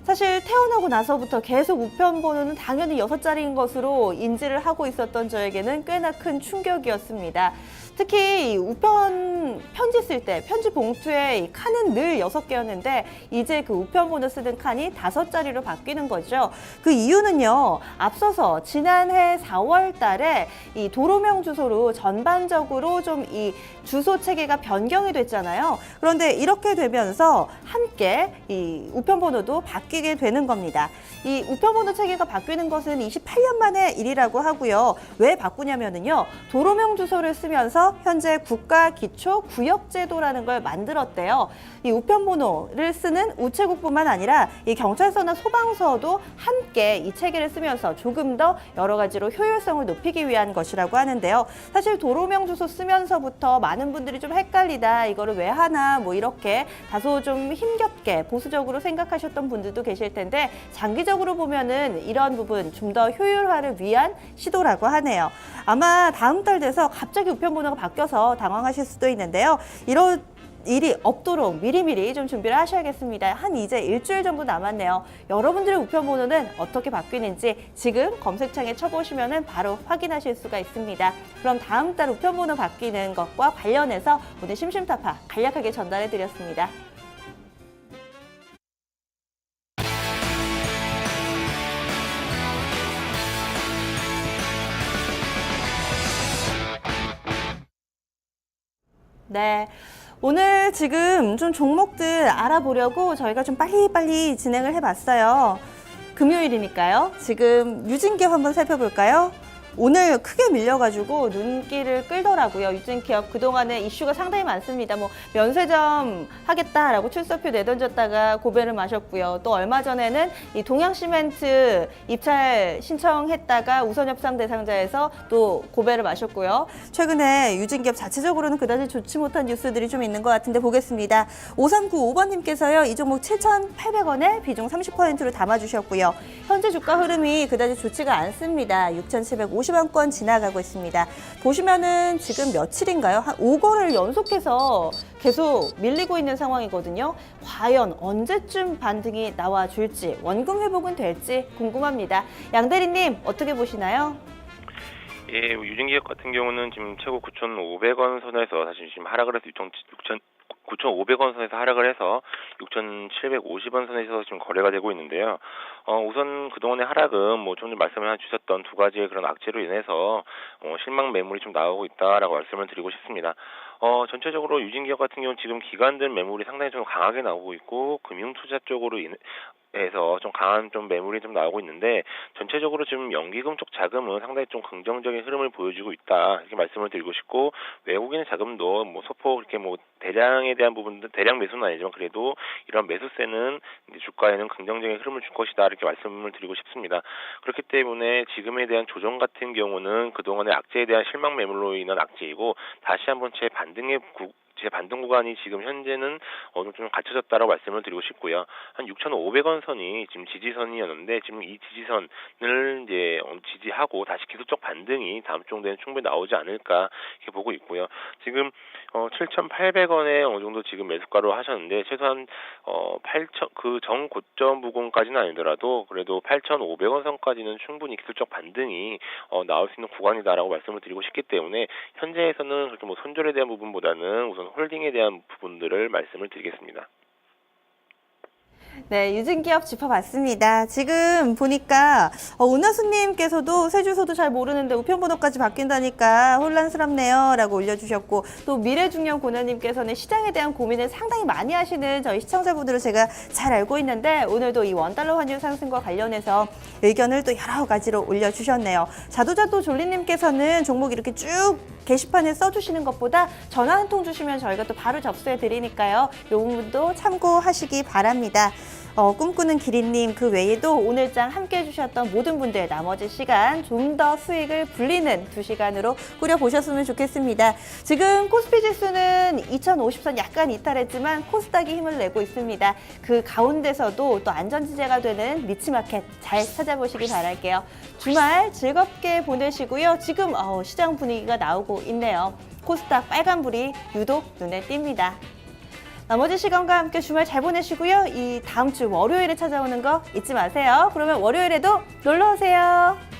사실 태어나고 나서부터 계속 우편번호는 당연히 6자리인 것으로 인지를 하고 있었던 저에게는 꽤나 큰 충격이었습니다. 특히 우편 편지 쓸 때 편지 봉투에 이 칸은 늘 6개였는데 이제 그 우편번호 쓰는 칸이 5자리로 바뀌는 거죠. 그 이유는요, 앞서서 지난해 4월 달에 이 도로명 주소로 전반적으로 좀 이 주소 체계가 변경이 됐잖아요. 그런데 이렇게 되면서 함께 이 우편번호도 바뀌게 되는 겁니다. 이 우편번호 체계가 바뀌는 것은 28년 만의 일이라고 하고요. 왜 바꾸냐면요, 도로명 주소를 쓰면서 현재 국가기초구역제도라는 걸 만들었대요. 이 우편번호를 쓰는 우체국뿐만 아니라 이 경찰서나 소방서도 함께 이 체계를 쓰면서 조금 더 여러 가지로 효율성을 높이기 위한 것이라고 하는데요. 사실 도로명 주소 쓰면서부터 많은 분들이 좀 헷갈리다, 이거를 왜 하나, 뭐 이렇게 다소 좀 힘겹게 보수적으로 생각하셨던 분들도 계실 텐데 장기적으로 보면은 이런 부분 좀 더 효율화를 위한 시도라고 하네요. 아마 다음 달 돼서 갑자기 우편번호가 바뀌어서 당황하실 수도 있는데요. 이런 일이 없도록 미리미리 좀 준비를 하셔야겠습니다. 한 이제 일주일 정도 남았네요. 여러분들의 우편번호는 어떻게 바뀌는지 지금 검색창에 쳐보시면 바로 확인하실 수가 있습니다. 그럼 다음 달 우편번호 바뀌는 것과 관련해서 오늘 심심타파 간략하게 전달해 드렸습니다. 네. 오늘 지금 좀 종목들 알아보려고 저희가 좀 빨리빨리 진행을 해봤어요. 금요일이니까요. 지금 유진기업 한번 살펴볼까요? 오늘 크게 밀려가지고 눈길을 끌더라고요. 유진기업 그동안에 이슈가 상당히 많습니다. 뭐 면세점 하겠다라고 출석표 내던졌다가 고배를 마셨고요. 또 얼마 전에는 이 동양시멘트 입찰 신청했다가 우선협상 대상자에서 또 고배를 마셨고요. 최근에 유진기업 자체적으로는 그다지 좋지 못한 뉴스들이 좀 있는 것 같은데 보겠습니다. 5395번님께서요. 이 종목 7,800원에 비중 30%로 담아주셨고요. 현재 주가 흐름이 그다지 좋지가 않습니다. 6,750원권 지나가고 있습니다. 보시면은 지금 며칠인가요? 한 5거래를 연속해서 계속 밀리고 있는 상황이거든요. 과연 언제쯤 반등이 나와줄지, 원금 회복은 될지 궁금합니다. 양대리님 어떻게 보시나요? 예, 유진기업 같은 경우는 지금 최고 9,500원 선에서 사실 지금 하락을 해서 9,500원 선에서 하락을 해서 6,750원 선에서 지금 거래가 되고 있는데요. 우선 그동안의 하락은 뭐 좀 전에 말씀을 주셨던 두 가지의 그런 악재로 인해서 실망 매물이 좀 나오고 있다라고 말씀을 드리고 싶습니다. 전체적으로 유진기업 같은 경우는 지금 기관들 매물이 상당히 좀 강하게 나오고 있고 금융투자 쪽으로 해서 좀 강한 좀 매물이 좀 나오고 있는데 전체적으로 지금 연기금 쪽 자금은 상당히 좀 긍정적인 흐름을 보여주고 있다 이렇게 말씀을 드리고 싶고 외국인 자금도 뭐 소폭 이렇게 뭐 대량에 대한 부분들 대량 매수는 아니지만 그래도 이런 매수세는 이제 주가에는 긍정적인 흐름을 줄 것이다 이렇게 말씀을 드리고 싶습니다. 그렇기 때문에 지금에 대한 조정 같은 경우는 그동안의 악재에 대한 실망 매물로 인한 악재이고 다시 한번 제 반등 구간이 지금 현재는 어느 정도 좀 갖춰졌다라고 말씀을 드리고 싶고요. 한 6,500원 선이 지금 지지선이었는데 지금 이 지지선을 이제 지지하고 다시 기술적 반등이 다음 주 정도에는 충분히 나오지 않을까 이렇게 보고 있고요. 지금 7,800원에 어느 정도 지금 매수가로 하셨는데 최소한 8,000 그 정 고점 부근까지는 아니더라도 그래도 8,500원 선까지는 충분히 기술적 반등이 나올 수 있는 구간이다라고 말씀을 드리고 싶기 때문에 현재에서는 그렇게 뭐 손절에 대한 부분보다는 우선 홀딩에 대한 부분들을 말씀을 드리겠습니다. 네, 유진기업 짚어봤습니다. 지금 보니까 은하수님께서도 새 주소도 잘 모르는데 우편번호까지 바뀐다니까 혼란스럽네요 라고 올려주셨고 또 미래중년 고나님께서는 시장에 대한 고민을 상당히 많이 하시는 저희 시청자분들을 제가 잘 알고 있는데 오늘도 이 원달러 환율 상승과 관련해서 의견을 또 여러 가지로 올려주셨네요. 자도자도 졸리님께서는 종목 이렇게 쭉 게시판에 써주시는 것보다 전화 한 통 주시면 저희가 또 바로 접수해 드리니까요. 이 부분도 참고하시기 바랍니다. 꿈꾸는 기린님 그 외에도 오늘장 함께 해주셨던 모든 분들 나머지 시간 좀 더 수익을 불리는 2시간으로 꾸려보셨으면 좋겠습니다. 지금 코스피 지수는 2050선 약간 이탈했지만 코스닥이 힘을 내고 있습니다. 그 가운데서도 또 안전지대가 되는 리츠마켓 잘 찾아보시기 바랄게요. 주말 즐겁게 보내시고요. 지금 시장 분위기가 나오고 있네요. 코스닥 빨간불이 유독 눈에 띕니다. 나머지 시간과 함께 주말 잘 보내시고요. 이 다음 주 월요일에 찾아오는 거 잊지 마세요. 그러면 월요일에도 놀러 오세요.